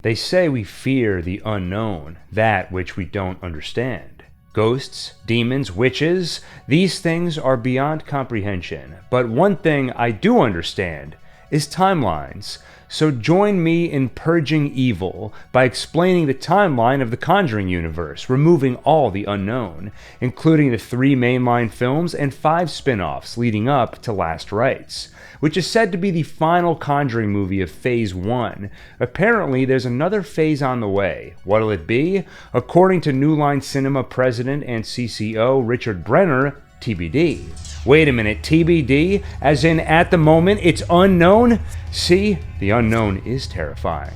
They say we fear the unknown, that which we don't understand. Ghosts, demons, witches, these things are beyond comprehension. But one thing I do understand is timelines. So join me in purging evil by explaining the timeline of the Conjuring Universe, removing all the unknown, including the 3 mainline films and 5 spin-offs leading up to Last Rites, which is said to be the final Conjuring movie of Phase 1. Apparently, there's another phase on the way. What'll it be? According to New Line Cinema president and CCO Richard Brenner, TBD. Wait a minute, TBD? As in, at the moment, it's unknown? See, the unknown is terrifying.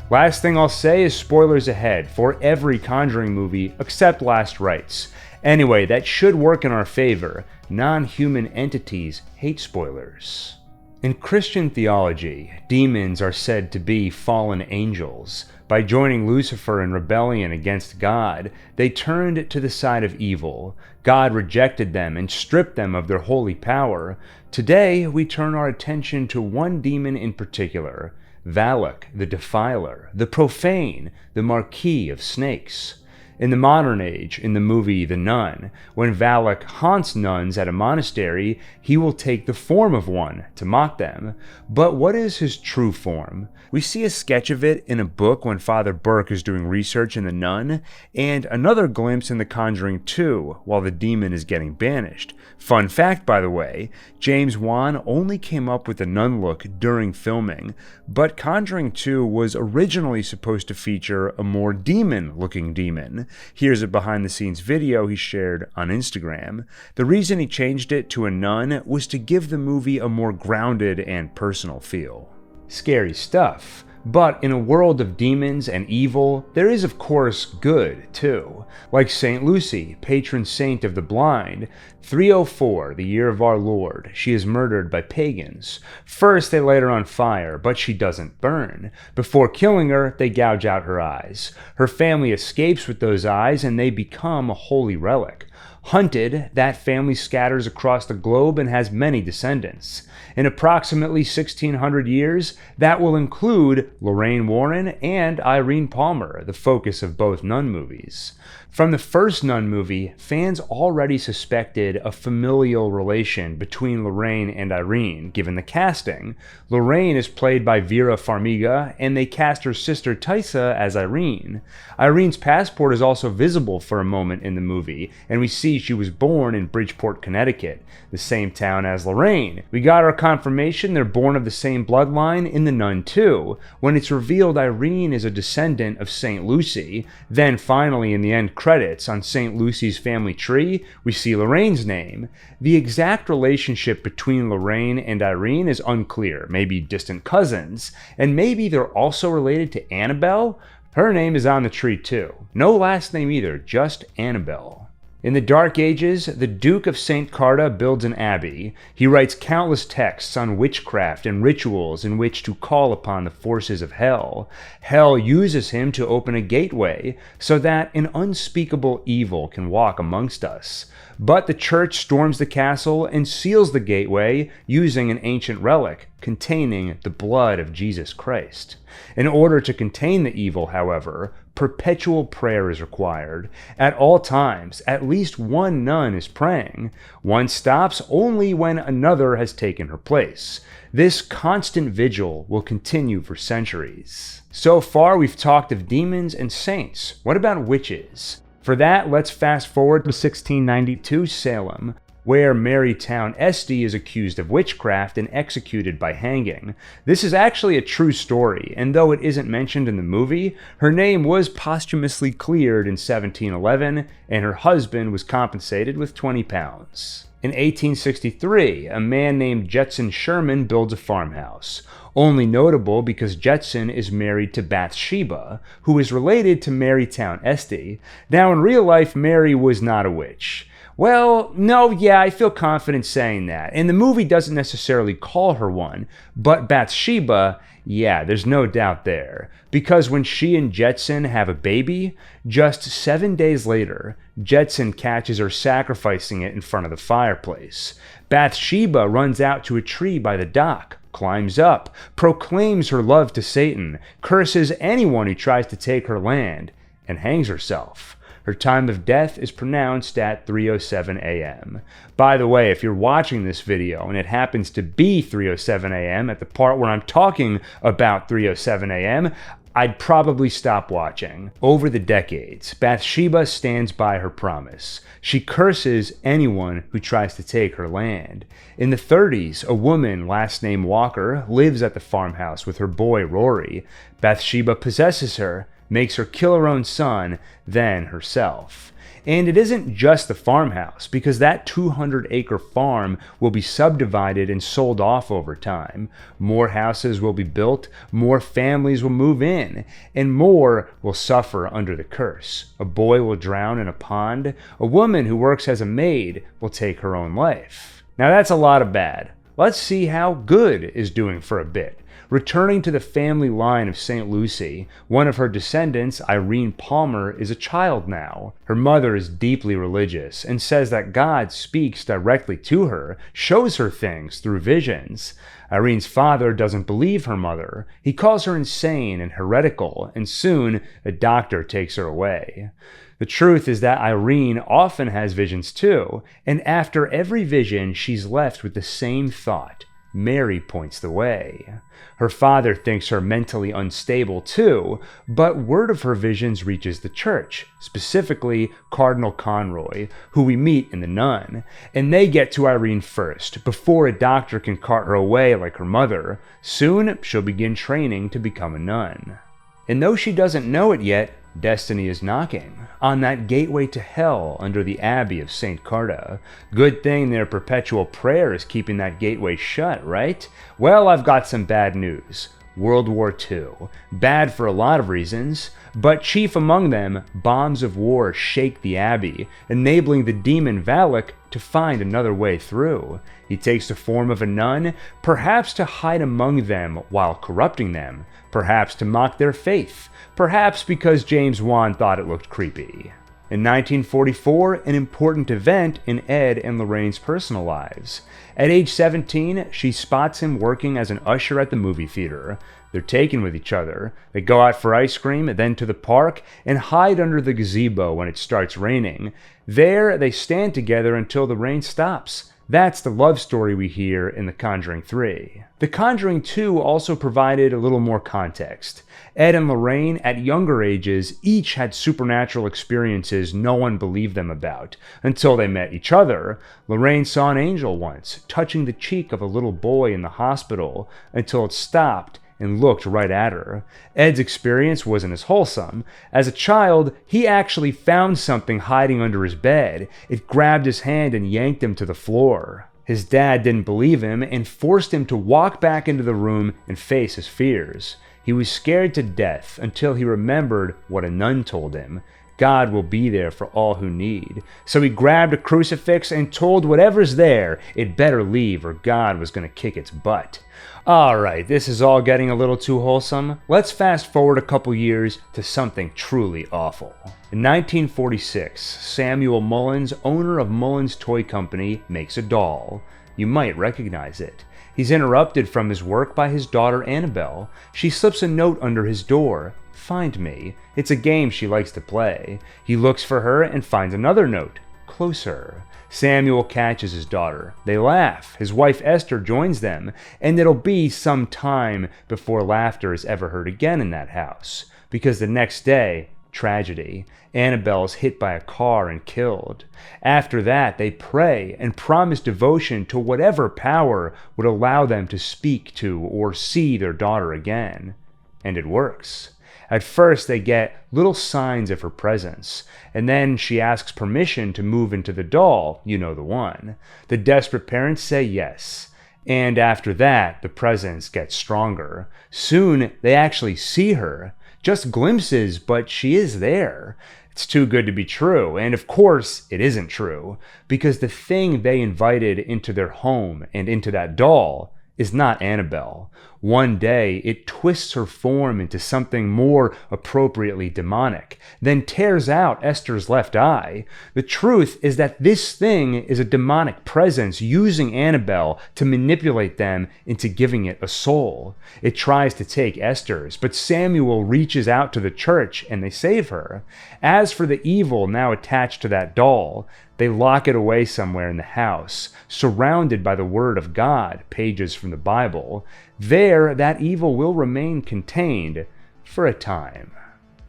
Last thing I'll say is spoilers ahead for every Conjuring movie except Last Rites. Anyway, that should work in our favor. Non-human entities hate spoilers. In Christian theology, demons are said to be fallen angels. By joining Lucifer in rebellion against God, they turned to the side of evil. God rejected them and stripped them of their holy power. Today, we turn our attention to one demon in particular, Valak, the Defiler, the Profane, the Marquis of Snakes. In the modern age, in the movie The Nun, when Valak haunts nuns at a monastery, he will take the form of one to mock them. But what is his true form? We see a sketch of it in a book when Father Burke is doing research in The Nun, and another glimpse in The Conjuring 2 while the demon is getting banished. Fun fact, by the way, James Wan only came up with the nun look during filming, but Conjuring 2 was originally supposed to feature a more demon-looking demon. Here's a behind-the-scenes video he shared on Instagram. The reason he changed it to a nun was to give the movie a more grounded and personal feel. Scary stuff. But in a world of demons and evil, there is of course good too. Like St. Lucy, patron saint of the blind. 304, the year of our Lord, she is murdered by pagans. First they light her on fire, but she doesn't burn. Before killing her, they gouge out her eyes. Her family escapes with those eyes and they become a holy relic. Hunted, that family scatters across the globe and has many descendants. In approximately 1600 years, that will include Lorraine Warren and Irene Palmer, the focus of both Nun movies. From the first Nun movie, fans already suspected a familial relation between Lorraine and Irene, given the casting. Lorraine is played by Vera Farmiga, and they cast her sister Thaisa as Irene. Irene's passport is also visible for a moment in the movie, and we see she was born in Bridgeport, Connecticut, the same town as Lorraine. We got our confirmation they're born of the same bloodline in The Nun 2, when it's revealed Irene is a descendant of St. Lucy. Then finally in the end credits on St. Lucy's family tree, we see Lorraine's name. The exact relationship between Lorraine and Irene is unclear, maybe distant cousins, and maybe they're also related to Annabelle? Her name is on the tree too. No last name either, just Annabelle. In the Dark Ages, the Duke of St. Carta builds an abbey. He writes countless texts on witchcraft and rituals in which to call upon the forces of hell. Hell uses him to open a gateway so that an unspeakable evil can walk amongst us. But the church storms the castle and seals the gateway using an ancient relic containing the blood of Jesus Christ. In order to contain the evil, however, perpetual prayer is required. At all times, at least one nun is praying. One stops only when another has taken her place. This constant vigil will continue for centuries. So far, we've talked of demons and saints. What about witches? For that, let's fast forward to 1692 Salem, where Towne Estye is accused of witchcraft and executed by hanging. This is actually a true story, and though it isn't mentioned in the movie, her name was posthumously cleared in 1711, and her husband was compensated with 20 pounds. In 1863, a man named Jedson Sherman builds a farmhouse. Only notable because Jedson is married to Bathsheba, who is related to Towne Estye. Now in real life, Mary was not a witch. Well, no, yeah, I feel confident saying that. And the movie doesn't necessarily call her one, but Bathsheba, yeah, there's no doubt there. Because when she and Jedson have a baby, just 7 days later, Jedson catches her sacrificing it in front of the fireplace. Bathsheba runs out to a tree by the dock, climbs up, proclaims her love to Satan, curses anyone who tries to take her land, and hangs herself. Her time of death is pronounced at 3:07 a.m. By the way, if you're watching this video and it happens to be 3:07 a.m. at the part where I'm talking about 3:07 a.m., I'd probably stop watching. Over the decades, Bathsheba stands by her promise. She curses anyone who tries to take her land. In the 30s, a woman, last name Walker, lives at the farmhouse with her boy Rory. Bathsheba possesses her, makes her kill her own son, then herself. And it isn't just the farmhouse, because that 200-acre farm will be subdivided and sold off over time. More houses will be built, more families will move in, and more will suffer under the curse. A boy will drown in a pond. A woman who works as a maid will take her own life. Now that's a lot of bad. Let's see how good is doing for a bit. Returning to the family line of St. Lucy, one of her descendants, Irene Palmer, is a child now. Her mother is deeply religious and says that God speaks directly to her, shows her things through visions. Irene's father doesn't believe her mother. He calls her insane and heretical, and soon a doctor takes her away. The truth is that Irene often has visions too, and after every vision she's left with the same thought: Mary points the way. Her father thinks her mentally unstable too, but word of her visions reaches the church, specifically Cardinal Conroy, who we meet in The Nun, and they get to Irene first, before a doctor can cart her away like her mother. Soon, she'll begin training to become a nun. And though she doesn't know it yet, destiny is knocking on that gateway to hell under the Abbey of St. Carta. Good thing their perpetual prayer is keeping that gateway shut, right? Well, I've got some bad news. World War II. Bad for a lot of reasons, but chief among them, bombs of war shake the Abbey, enabling the demon Valak to find another way through. He takes the form of a nun, perhaps to hide among them while corrupting them, perhaps to mock their faith, perhaps because James Wan thought it looked creepy. In 1944, an important event in Ed and Lorraine's personal lives. At age 17, she spots him working as an usher at the movie theater. They're taken with each other. They go out for ice cream, then to the park, and hide under the gazebo when it starts raining. There, they stand together until the rain stops. That's the love story we hear in The Conjuring 3. The Conjuring 2 also provided a little more context. Ed and Lorraine, at younger ages, each had supernatural experiences no one believed them about, until they met each other. Lorraine saw an angel once, touching the cheek of a little boy in the hospital, until it stopped and looked right at her. Ed's experience wasn't as wholesome. As a child, he actually found something hiding under his bed. It grabbed his hand and yanked him to the floor. His dad didn't believe him and forced him to walk back into the room and face his fears. He was scared to death until he remembered what a nun told him. God will be there for all who need. So he grabbed a crucifix and told whatever's there it better leave or God was going to kick its butt. Alright, this is all getting a little too wholesome. Let's fast forward a couple years to something truly awful. In 1946, Samuel Mullins, owner of Mullins Toy Company, makes a doll. You might recognize it. He's interrupted from his work by his daughter Annabelle. She slips a note under his door. Find me. It's a game she likes to play. He looks for her and finds another note. Closer. Samuel catches his daughter. They laugh. His wife Esther joins them, and it'll be some time before laughter is ever heard again in that house. Because the next day, tragedy. Annabelle is hit by a car and killed. After that, they pray and promise devotion to whatever power would allow them to speak to or see their daughter again. And it works. At first, they get little signs of her presence, and then she asks permission to move into the doll, you know the one. The desperate parents say yes, and after that, the presence gets stronger. Soon, they actually see her. Just glimpses, but she is there. It's too good to be true, and of course, it isn't true, because the thing they invited into their home and into that doll is not Annabelle. One day, it twists her form into something more appropriately demonic, then tears out Esther's left eye. The truth is that this thing is a demonic presence using Annabelle to manipulate them into giving it a soul. It tries to take Esther's, but Samuel reaches out to the church and they save her. As for the evil now attached to that doll, they lock it away somewhere in the house, surrounded by the Word of God, pages from the Bible. There, that evil will remain contained for a time.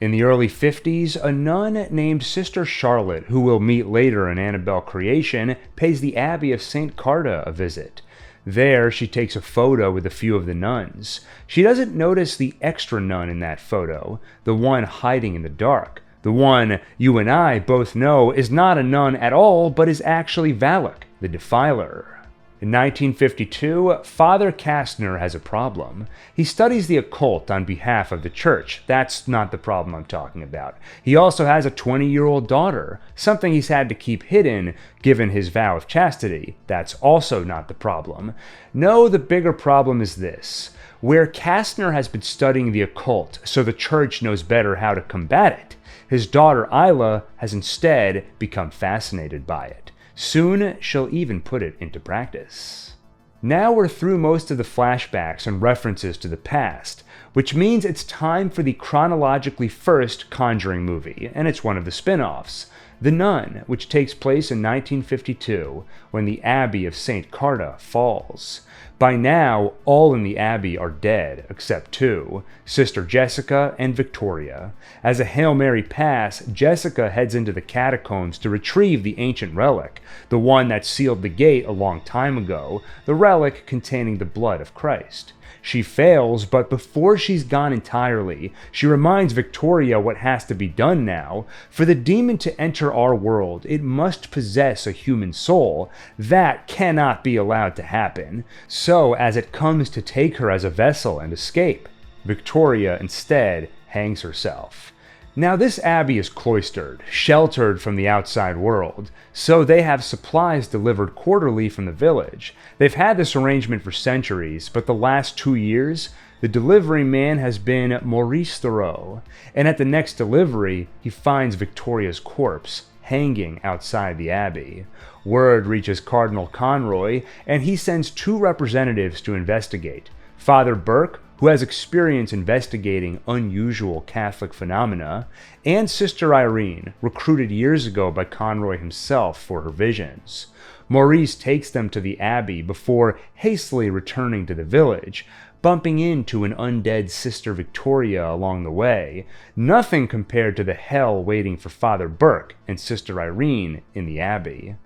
In the early 50s, a nun named Sister Charlotte, who we'll meet later in Annabelle Creation, pays the Abbey of St. Carta a visit. There, she takes a photo with a few of the nuns. She doesn't notice the extra nun in that photo, the one hiding in the dark. The one you and I both know is not a nun at all, but is actually Valak, the Defiler. In 1952, Father Kastner has a problem. He studies the occult on behalf of the church. That's not the problem I'm talking about. He also has a 20-year-old daughter, something he's had to keep hidden given his vow of chastity. That's also not the problem. No, the bigger problem is this. Where Kastner has been studying the occult so the church knows better how to combat it, his daughter Isla has instead become fascinated by it. Soon, she'll even put it into practice. Now we're through most of the flashbacks and references to the past, which means it's time for the chronologically first Conjuring movie, and it's one of the spin-offs, The Nun, which takes place in 1952, when the Abbey of St. Carta falls. By now, all in the Abbey are dead, except two, Sister Jessica and Victoria. As a Hail Mary pass, Jessica heads into the catacombs to retrieve the ancient relic, the one that sealed the gate a long time ago, the relic containing the blood of Christ. She fails, but before she's gone entirely, she reminds Victoria what has to be done now. For the demon to enter our world, it must possess a human soul. That cannot be allowed to happen. So, as it comes to take her as a vessel and escape, Victoria instead hangs herself. Now this abbey is cloistered, sheltered from the outside world, so they have supplies delivered quarterly from the village. They've had this arrangement for centuries, but the last 2 years, the delivery man has been Maurice Theriault, and at the next delivery, he finds Victoria's corpse hanging outside the abbey. Word reaches Cardinal Conroy, and he sends 2 representatives to investigate. Father Burke, who has experience investigating unusual Catholic phenomena, and Sister Irene, recruited years ago by Conroy himself for her visions. Maurice takes them to the abbey before hastily returning to the village, bumping into an undead Sister Victoria along the way, nothing compared to the hell waiting for Father Burke and Sister Irene in the abbey.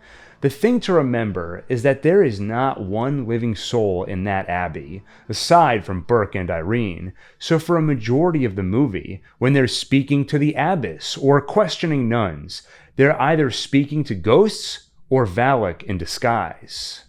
The thing to remember is that there is not one living soul in that abbey, aside from Burke and Irene, so for a majority of the movie, when they're speaking to the abbess or questioning nuns, they're either speaking to ghosts or Valak in disguise.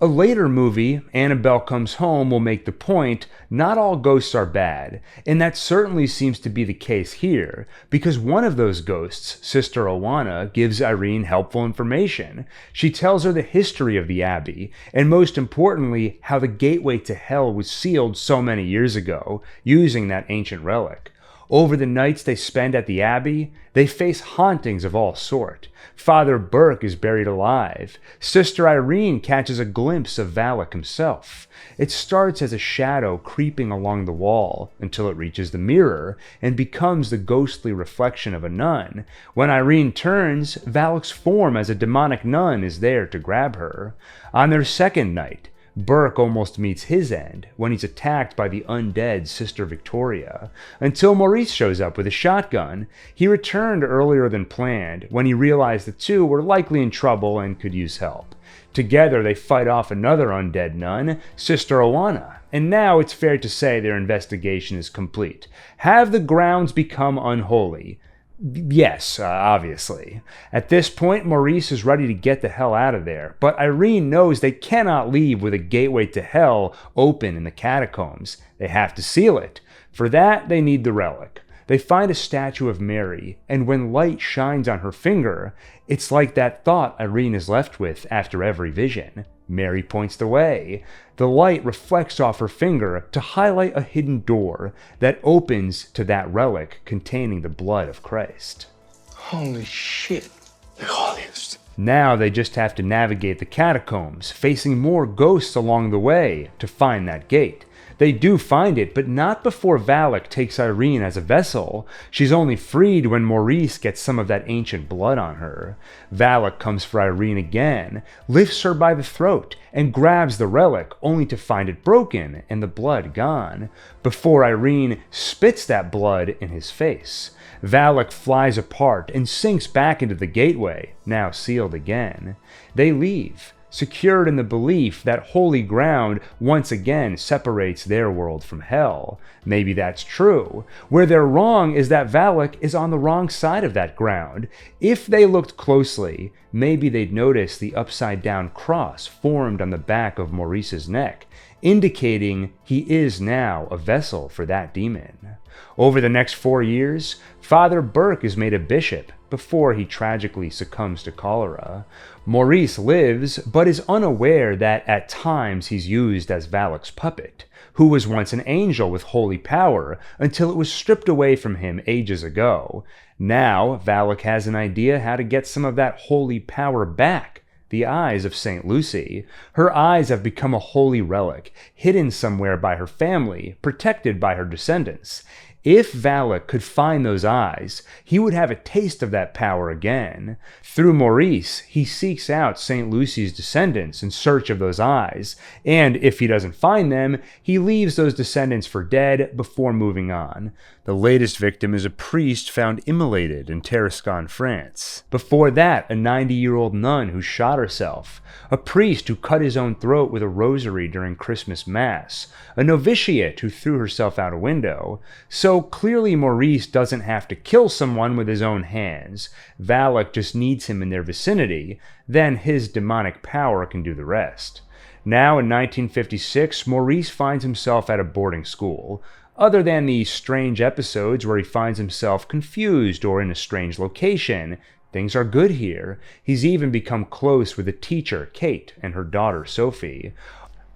A later movie, Annabelle Comes Home, will make the point not all ghosts are bad, and that certainly seems to be the case here, because one of those ghosts, Sister Llorona, gives Irene helpful information. She tells her the history of the abbey, and most importantly, how the gateway to hell was sealed so many years ago, using that ancient relic. Over the nights they spend at the abbey, they face hauntings of all sort. Father Burke is buried alive. Sister Irene catches a glimpse of Valak himself. It starts as a shadow creeping along the wall until it reaches the mirror and becomes the ghostly reflection of a nun. When Irene turns, Valak's form as a demonic nun is there to grab her. On their second night, Burke almost meets his end when he's attacked by the undead Sister Victoria, until Maurice shows up with a shotgun. He returned earlier than planned when he realized the two were likely in trouble and could use help. Together they fight off another undead nun, Sister Llorona, and now it's fair to say their investigation is complete. Have the grounds become unholy? Yes, obviously. At this point, Maurice is ready to get the hell out of there, but Irene knows they cannot leave with a gateway to hell open in the catacombs. They have to seal it. For that, they need the relic. They find a statue of Mary, and when light shines on her finger, it's like that thought Irene is left with after every vision. Mary points the way. The light reflects off her finger to highlight a hidden door that opens to that relic containing the blood of Christ. Holy shit. The holiest. Now they just have to navigate the catacombs, facing more ghosts along the way to find that gate. They do find it, but not before Valak takes Irene as a vessel. She's only freed when Maurice gets some of that ancient blood on her. Valak comes for Irene again, lifts her by the throat, and grabs the relic, only to find it broken and the blood gone, before Irene spits that blood in his face. Valak flies apart and sinks back into the gateway, now sealed again. They leave, secured in the belief that holy ground once again separates their world from hell. Maybe that's true. Where they're wrong is that Valak is on the wrong side of that ground. If they looked closely, maybe they'd notice the upside-down cross formed on the back of Maurice's neck, indicating he is now a vessel for that demon. Over the next 4 years, Father Burke is made a bishop before he tragically succumbs to cholera. Maurice lives, but is unaware that at times he's used as Valak's puppet, who was once an angel with holy power until it was stripped away from him ages ago. Now, Valak has an idea how to get some of that holy power back. The eyes of St. Lucy. Her eyes have become a holy relic, hidden somewhere by her family, protected by her descendants. If Valak could find those eyes, he would have a taste of that power again. Through Maurice, he seeks out St. Lucy's descendants in search of those eyes, and if he doesn't find them, he leaves those descendants for dead before moving on. The latest victim is a priest found immolated in Tarascon, France. Before that, a 90-year-old nun who shot herself. A priest who cut his own throat with a rosary during Christmas Mass. A novitiate who threw herself out a window. So clearly Maurice doesn't have to kill someone with his own hands. Valak just needs him in their vicinity. Then his demonic power can do the rest. Now in 1956, Maurice finds himself at a boarding school. Other than the strange episodes where he finds himself confused or in a strange location, things are good here. He's even become close with the teacher, Kate, and her daughter, Sophie.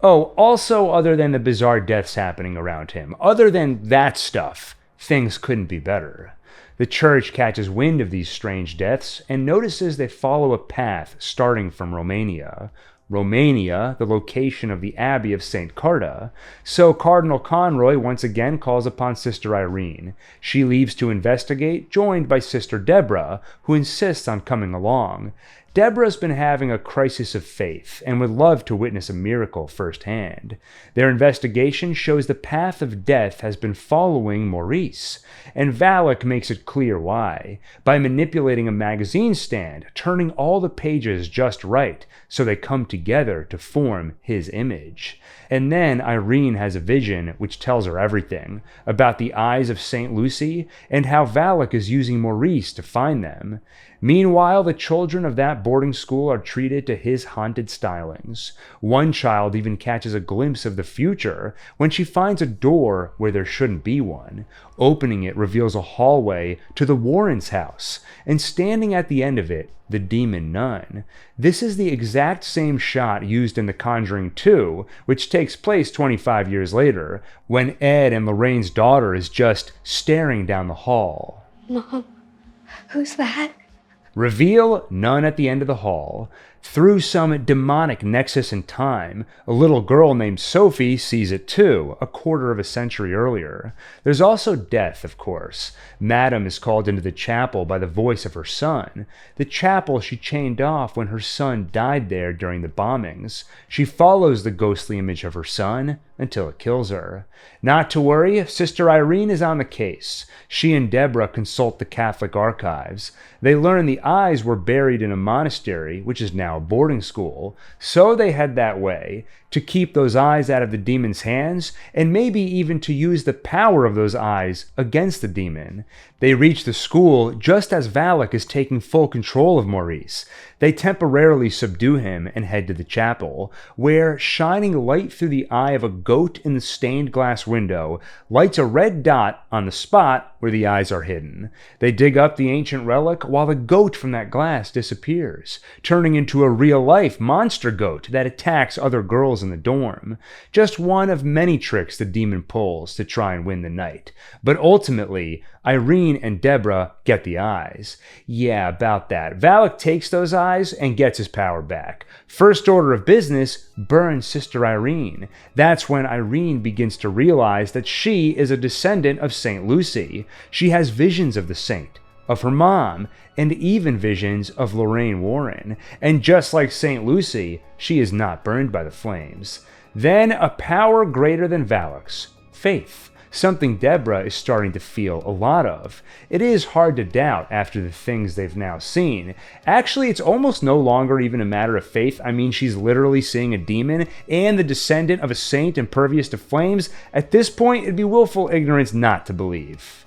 Oh, also other than the bizarre deaths happening around him, other than that stuff, things couldn't be better. The church catches wind of these strange deaths and notices they follow a path starting from Romania. Romania, the location of the Abbey of St. Carta. So Cardinal Conroy once again calls upon Sister Irene. She leaves to investigate, joined by Sister Deborah, who insists on coming along. Deborah's been having a crisis of faith and would love to witness a miracle firsthand. Their investigation shows the path of death has been following Maurice, and Valak makes it clear why, by manipulating a magazine stand, turning all the pages just right so they come together to form his image. And then Irene has a vision which tells her everything about the eyes of St. Lucy and how Valak is using Maurice to find them. Meanwhile, the children of that boarding school are treated to his haunted stylings. One child even catches a glimpse of the future when she finds a door where there shouldn't be one. Opening it reveals a hallway to the Warrens' house, and standing at the end of it, the demon nun. This is the exact same shot used in The Conjuring 2, which takes place 25 years later, when Ed and Lorraine's daughter is just staring down the hall. Mom, who's that? Reveal, none at the end of the hall. Through some demonic nexus in time, a little girl named Sophie sees it too, a quarter of a century earlier. There's also death, of course. Madame is called into the chapel by the voice of her son. The chapel she chained off when her son died there during the bombings. She follows the ghostly image of her son until it kills her. Not to worry, Sister Irene is on the case. She and Deborah consult the Catholic archives. They learn the eyes were buried in a monastery, which is now a boarding school, so they head that way. to keep those eyes out of the demon's hands, and maybe even to use the power of those eyes against the demon. They reach the school just as Valak is taking full control of Maurice. They temporarily subdue him and head to the chapel, where, shining light through the eye of a goat in the stained glass window, lights a red dot on the spot where the eyes are hidden. They dig up the ancient relic while the goat from that glass disappears, turning into a real-life monster goat that attacks other girls in the dorm. Just one of many tricks the demon pulls to try and win the night. But ultimately, Irene and Deborah get the eyes. Yeah, about that. Valak takes those eyes and gets his power back. First order of business, burns Sister Irene. That's when Irene begins to realize that she is a descendant of St. Lucy. She has visions of the saint, of her mom, and even visions of Lorraine Warren. And just like St. Lucy, she is not burned by the flames. Then a power greater than Valak's, faith. Something Deborah is starting to feel a lot of. It is hard to doubt after the things they've now seen. Actually, it's almost no longer even a matter of faith. I mean, she's literally seeing a demon and the descendant of a saint impervious to flames. At this point, it'd be willful ignorance not to believe.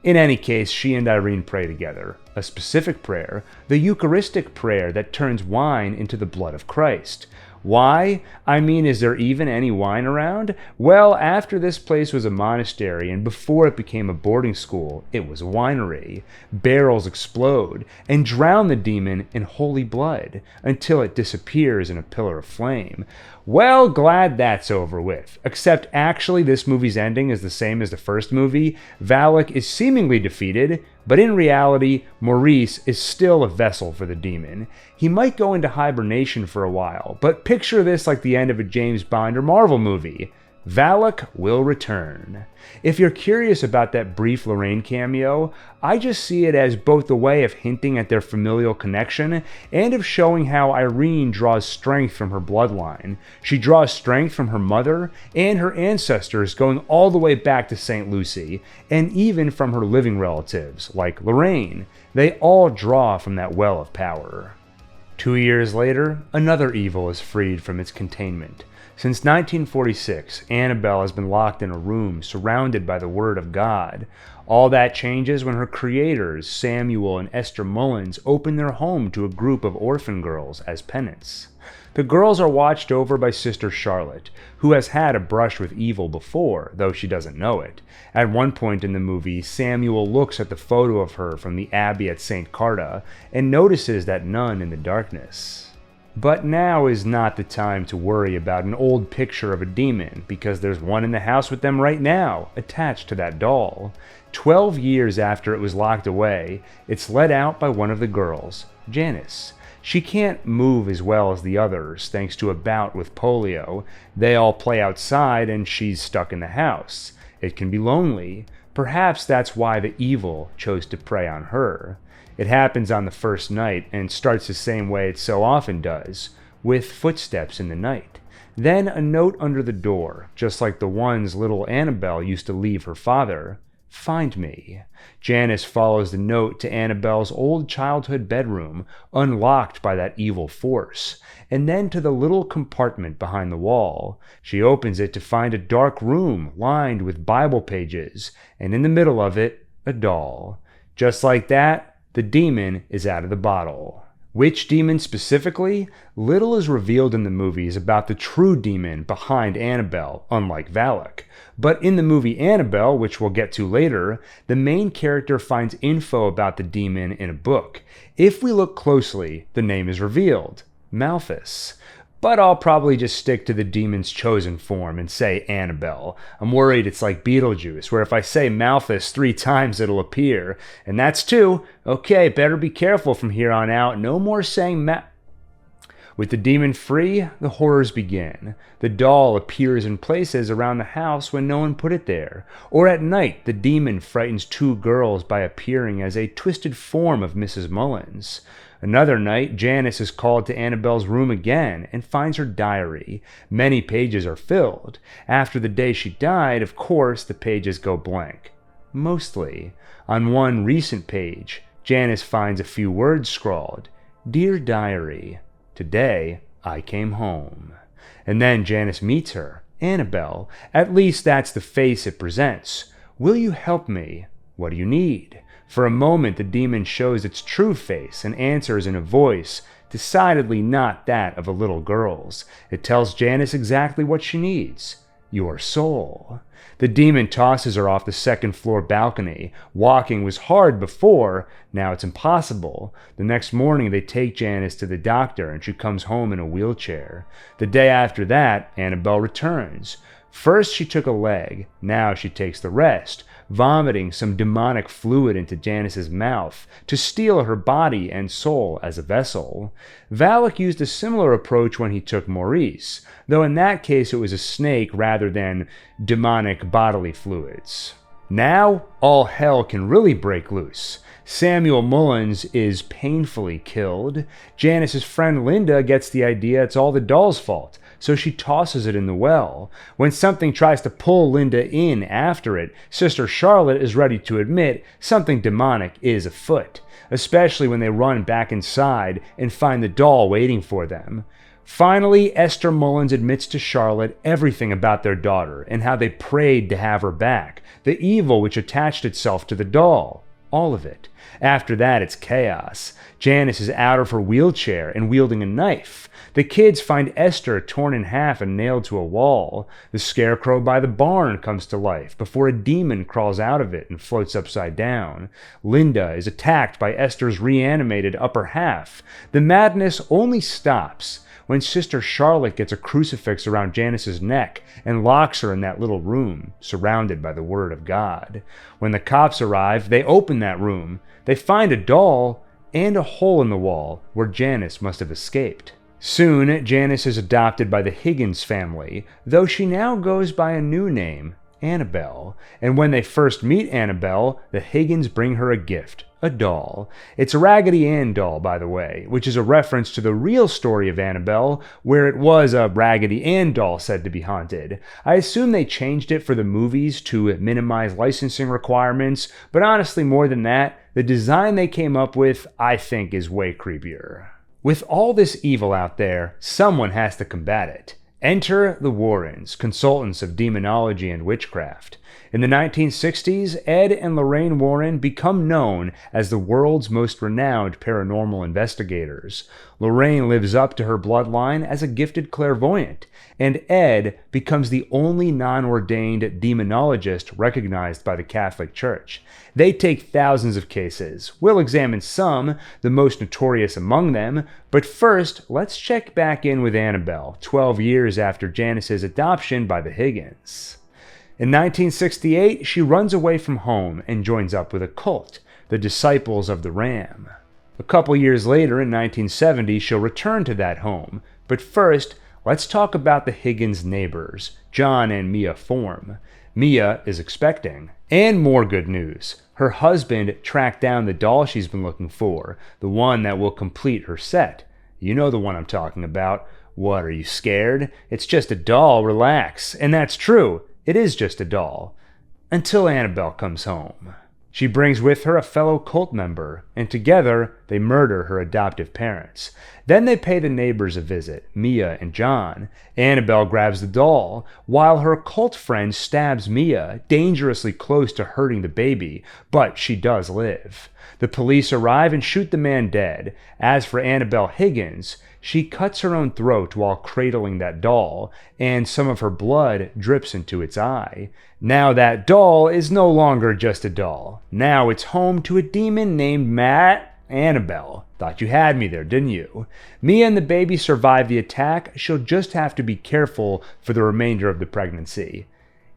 In any case, she and Irene pray together. A specific prayer, the Eucharistic prayer that turns wine into the blood of Christ. Why? I mean, is there even any wine around? Well, after this place was a monastery and before it became a boarding school, it was a winery. Barrels explode and drown the demon in holy blood until it disappears in a pillar of flame. Well, glad that's over with. Except actually this movie's ending is the same as the first movie. Valak is seemingly defeated, but in reality, Maurice is still a vessel for the demon. He might go into hibernation for a while, but picture this like the end of a James Bond or Marvel movie. Valak will return. If you're curious about that brief Lorraine cameo, I just see it as both a way of hinting at their familial connection and of showing how Irene draws strength from her bloodline. She draws strength from her mother and her ancestors going all the way back to St. Lucy, and even from her living relatives, like Lorraine. They all draw from that well of power. 2 years later, another evil is freed from its containment. Since 1946, Annabelle has been locked in a room surrounded by the Word of God. All that changes when her creators, Samuel and Esther Mullins, open their home to a group of orphan girls as penance. The girls are watched over by Sister Charlotte, who has had a brush with evil before, though she doesn't know it. At one point in the movie, Samuel looks at the photo of her from the abbey at St. Carta and notices that nun in the darkness. But now is not the time to worry about an old picture of a demon, because there's one in the house with them right now, attached to that doll. 12 years after it was locked away, it's let out by one of the girls, Janice. She can't move as well as the others, thanks to a bout with polio. They all play outside and she's stuck in the house. It can be lonely. Perhaps that's why the evil chose to prey on her. It happens on the first night and starts the same way it so often does, with footsteps in the night. Then a note under the door, just like the ones little Annabelle used to leave her father. Find me. Janice follows the note to Annabelle's old childhood bedroom, unlocked by that evil force, and then to the little compartment behind the wall. She opens it to find a dark room lined with Bible pages, and in the middle of it, a doll. Just like that, the demon is out of the bottle. Which demon specifically? Little is revealed in the movies about the true demon behind Annabelle, unlike Valak. But in the movie Annabelle, which we'll get to later, the main character finds info about the demon in a book. If we look closely, the name is revealed, Malthus. But I'll probably just stick to the demon's chosen form and say Annabelle. I'm worried it's like Beetlejuice, where if I say Malthus 3 times it'll appear. And that's 2. Okay, better be careful from here on out. No more saying With the demon free, the horrors begin. The doll appears in places around the house when no one put it there. Or at night, the demon frightens 2 girls by appearing as a twisted form of Mrs. Mullins. Another night, Janice is called to Annabelle's room again and finds her diary. Many pages are filled. After the day she died, of course, the pages go blank. Mostly. On one recent page, Janice finds a few words scrawled. Dear Diary, today I came home. And then Janice meets her, Annabelle. At least that's the face it presents. Will you help me? What do you need? For a moment the demon shows its true face and answers in a voice decidedly not that of a little girl's. It tells Janice exactly what she needs. Your soul. The demon tosses her off the second-floor balcony. Walking was hard before, now it's impossible. The next morning they take Janice to the doctor and she comes home in a wheelchair. The day after that, Annabelle returns. First she took a leg, now she takes the rest, vomiting some demonic fluid into Janice's mouth to steal her body and soul as a vessel. Valak used a similar approach when he took Maurice, though in that case it was a snake rather than demonic bodily fluids. Now, all hell can really break loose. Samuel Mullins is painfully killed. Janice's friend Linda gets the idea it's all the doll's fault, so she tosses it in the well. When something tries to pull Linda in after it, Sister Charlotte is ready to admit something demonic is afoot, especially when they run back inside and find the doll waiting for them. Finally, Esther Mullins admits to Charlotte everything about their daughter and how they prayed to have her back, the evil which attached itself to the doll. All of it. After that, it's chaos. Janice is out of her wheelchair and wielding a knife. The kids find Esther torn in half and nailed to a wall. The scarecrow by the barn comes to life before a demon crawls out of it and floats upside down. Linda is attacked by Esther's reanimated upper half. The madness only stops when Sister Charlotte gets a crucifix around Janice's neck and locks her in that little room, surrounded by the Word of God. When the cops arrive, they open that room. They find a doll and a hole in the wall where Janice must have escaped. Soon, Janice is adopted by the Higgins family, though she now goes by a new name, Annabelle. And when they first meet Annabelle, the Higgins bring her a gift, a doll. It's a Raggedy Ann doll, by the way, which is a reference to the real story of Annabelle, where it was a Raggedy Ann doll said to be haunted. I assume they changed it for the movies to minimize licensing requirements, but honestly, more than that, the design they came up with, I think, is way creepier. With all this evil out there, someone has to combat it. Enter the Warrens, consultants of demonology and witchcraft. In the 1960s, Ed and Lorraine Warren become known as the world's most renowned paranormal investigators. Lorraine lives up to her bloodline as a gifted clairvoyant, and Ed becomes the only non-ordained demonologist recognized by the Catholic Church. They take thousands of cases. We'll examine some, the most notorious among them, but first, let's check back in with Annabelle, 12 years after Janice's adoption by the Higgins. In 1968, she runs away from home and joins up with a cult, the Disciples of the Ram. A couple years later, in 1970, she'll return to that home, but first, let's talk about the Higgins neighbors, John and Mia Form. Mia is expecting. And more good news. Her husband tracked down the doll she's been looking for, the one that will complete her set. You know the one I'm talking about. What, are you scared? It's just a doll, relax. And that's true. It is just a doll. Until Annabelle comes home. She brings with her a fellow cult member, and together they murder her adoptive parents. Then they pay the neighbors a visit, Mia and John. Annabelle grabs the doll, while her cult friend stabs Mia, dangerously close to hurting the baby, but she does live. The police arrive and shoot the man dead. As for Annabelle Higgins, she cuts her own throat while cradling that doll, and some of her blood drips into its eye. Now that doll is no longer just a doll. Now it's home to a demon named Annabelle. Thought you had me there, didn't you? Mia and the baby survive the attack. She'll just have to be careful for the remainder of the pregnancy.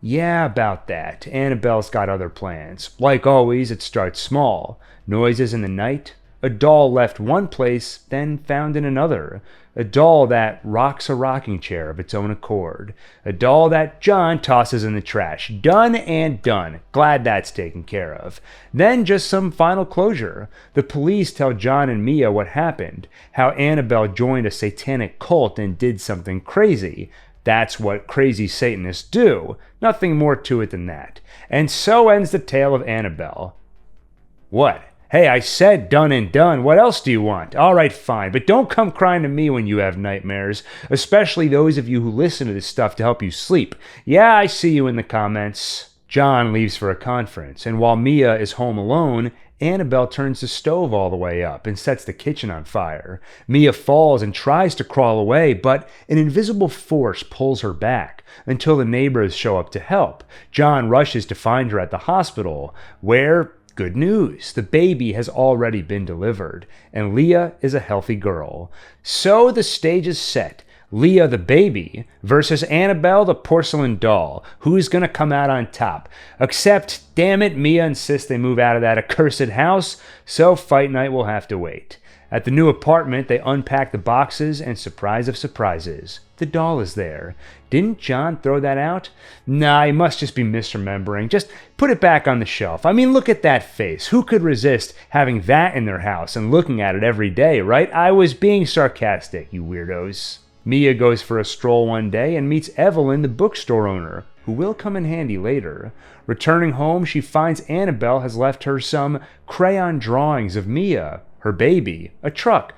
Yeah, about that. Annabelle's got other plans. Like always, it starts small. Noises in the night. A doll left one place, then found in another. A doll that rocks a rocking chair of its own accord. A doll that John tosses in the trash. Done and done. Glad that's taken care of. Then just some final closure. The police tell John and Mia what happened. How Annabelle joined a satanic cult and did something crazy. That's what crazy Satanists do. Nothing more to it than that. And so ends the tale of Annabelle. What? Hey, I said done and done. What else do you want? All right, fine. But don't come crying to me when you have nightmares, especially those of you who listen to this stuff to help you sleep. Yeah, I see you in the comments. John leaves for a conference, and while Mia is home alone, Annabelle turns the stove all the way up and sets the kitchen on fire. Mia falls and tries to crawl away, but an invisible force pulls her back until the neighbors show up to help. John rushes to find her at the hospital, where, good news, the baby has already been delivered, and Leah is a healthy girl. So the stage is set. Leah the baby versus Annabelle the porcelain doll. Who's gonna come out on top? Except, damn it, Mia insists they move out of that accursed house, so fight night will have to wait. At the new apartment, they unpack the boxes, and surprise of surprises, the doll is there. Didn't John throw that out? Nah, he must just be misremembering. Just put it back on the shelf. I mean, look at that face. Who could resist having that in their house and looking at it every day, right? I was being sarcastic, you weirdos. Mia goes for a stroll one day and meets Evelyn, the bookstore owner, who will come in handy later. Returning home, she finds Annabelle has left her some crayon drawings of Mia, her baby, a truck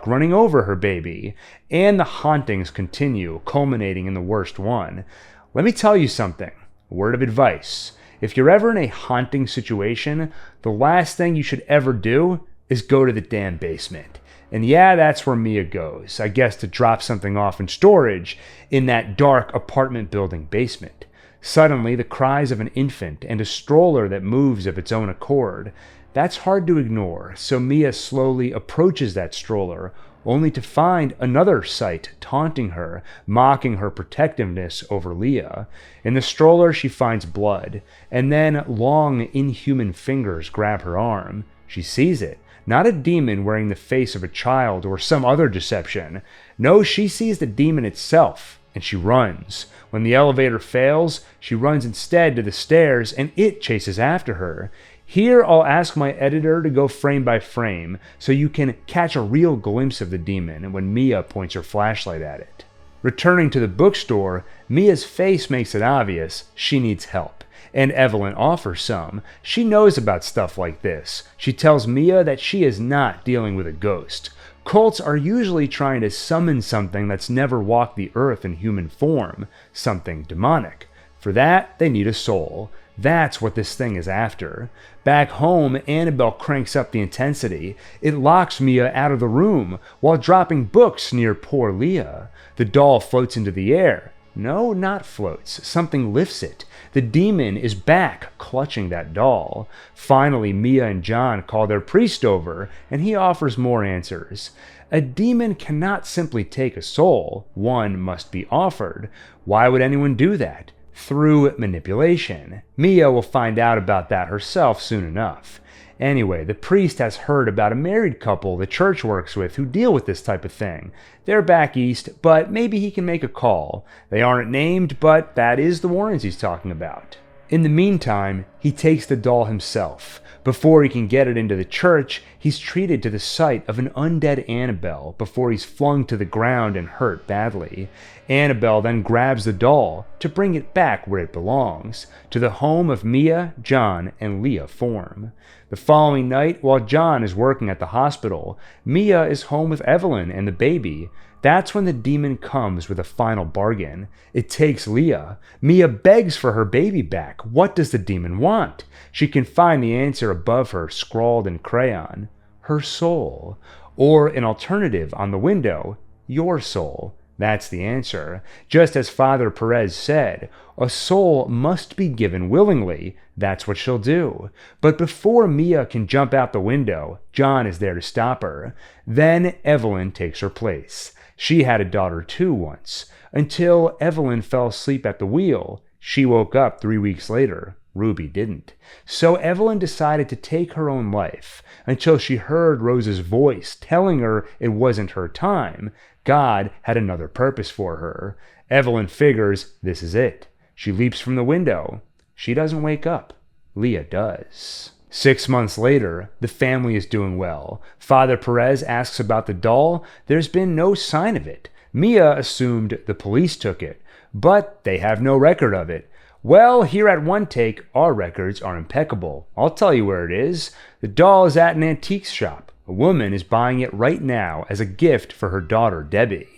running over her baby, and the hauntings continue, culminating in the worst one. Let me tell you something, a word of advice. If you're ever in a haunting situation, the last thing you should ever do is go to the damn basement. And yeah, that's where Mia goes, I guess to drop something off in storage in that dark apartment building basement. Suddenly, the cries of an infant and a stroller that moves of its own accord. That's hard to ignore, so Mia slowly approaches that stroller, only to find another sight taunting her, mocking her protectiveness over Leah. In the stroller, she finds blood, and then long, inhuman fingers grab her arm. She sees it. Not a demon wearing the face of a child or some other deception. No, she sees the demon itself, and she runs. When the elevator fails, she runs instead to the stairs, and it chases after her. Here, I'll ask my editor to go frame by frame, so you can catch a real glimpse of the demon when Mia points her flashlight at it. Returning to the bookstore, Mia's face makes it obvious she needs help, and Evelyn offers some. She knows about stuff like this. She tells Mia that she is not dealing with a ghost. Cults are usually trying to summon something that's never walked the earth in human form, something demonic. For that, they need a soul. That's what this thing is after. Back home, Annabelle cranks up the intensity. It locks Mia out of the room while dropping books near poor Leah. The doll floats into the air. No, not floats. Something lifts it. The demon is back, clutching that doll. Finally, Mia and John call their priest over, and he offers more answers. A demon cannot simply take a soul. One must be offered. Why would anyone do that? Through manipulation. Mia will find out about that herself soon enough. Anyway, the priest has heard about a married couple the church works with who deal with this type of thing. They're back east, but maybe he can make a call. They aren't named, but that is the Warrens he's talking about. In the meantime, he takes the doll himself. Before he can get it into the church, he's treated to the sight of an undead Annabelle before he's flung to the ground and hurt badly. Annabelle then grabs the doll to bring it back where it belongs, to the home of Mia, John, and Leah Form. The following night, while John is working at the hospital, Mia is home with Evelyn and the baby. That's when the demon comes with a final bargain. It takes Leah. Mia begs for her baby back. What does the demon want? She can find the answer above her, scrawled in crayon. Her soul. Or an alternative on the window, your soul. That's the answer. Just as Father Perez said, a soul must be given willingly. That's what she'll do. But before Mia can jump out the window, John is there to stop her. Then Evelyn takes her place. She had a daughter too once, until Evelyn fell asleep at the wheel. She woke up 3 weeks later. Ruby didn't. So Evelyn decided to take her own life until she heard Rose's voice telling her it wasn't her time. God had another purpose for her. Evelyn figures this is it. She leaps from the window. She doesn't wake up. Leah does. 6 months later, the family is doing well. Father Perez asks about the doll. There's been no sign of it. Mia assumed the police took it, but they have no record of it. Well, here at One Take, our records are impeccable. I'll tell you where it is. The doll is at an antiques shop. A woman is buying it right now as a gift for her daughter, Debbie.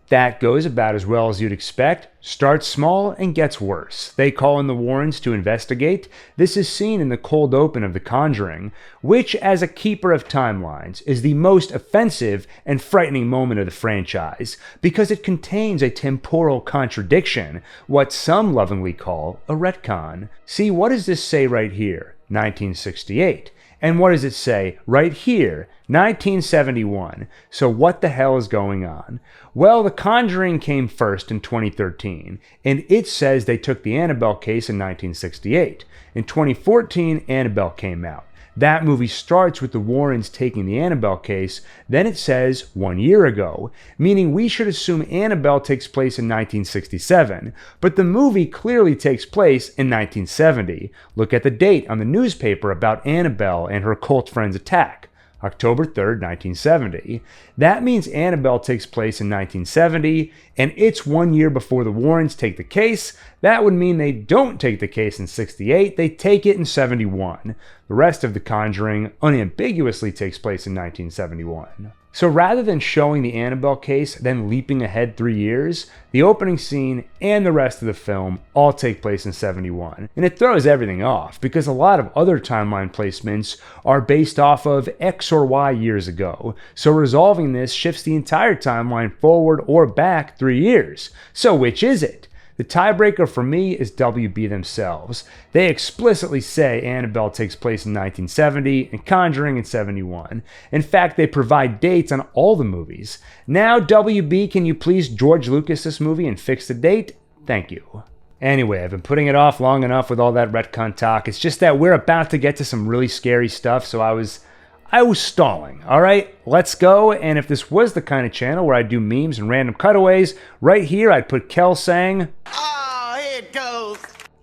That goes about as well as you'd expect. Starts small and gets worse. They call in the Warrens to investigate. This is seen in the cold open of The Conjuring, which, as a keeper of timelines, is the most offensive and frightening moment of the franchise, because it contains a temporal contradiction, what some lovingly call a retcon. See, what does this say right here? 1968. And what does it say right here? 1971. So what the hell is going on? Well, The Conjuring came first in 2013, and it says they took the Annabelle case in 1968. In 2014, Annabelle came out. That movie starts with the Warrens taking the Annabelle case, then it says 1 year ago, meaning we should assume Annabelle takes place in 1967, but the movie clearly takes place in 1970. Look at the date on the newspaper about Annabelle and her cult friend's attack. October 3rd, 1970. That means Annabelle takes place in 1970, and it's 1 year before the Warrens take the case. That would mean they don't take the case in 68, they take it in 71. The rest of The Conjuring unambiguously takes place in 1971. So rather than showing the Annabelle case, then leaping ahead 3 years, the opening scene and the rest of the film all take place in 71. And it throws everything off, because a lot of other timeline placements are based off of X or Y years ago. So resolving this shifts the entire timeline forward or back 3 years. So which is it? The tiebreaker for me is WB themselves. They explicitly say Annabelle takes place in 1970 and Conjuring in 71. In fact, they provide dates on all the movies. Now, WB, can you please George Lucas this movie and fix the date? Thank you. Anyway, I've been putting it off long enough with all that retcon talk. It's just that we're about to get to some really scary stuff, so I was stalling. All right, let's go. And if this was the kind of channel where I do memes and random cutaways, right here I'd put Kel saying, "Oh, here it goes."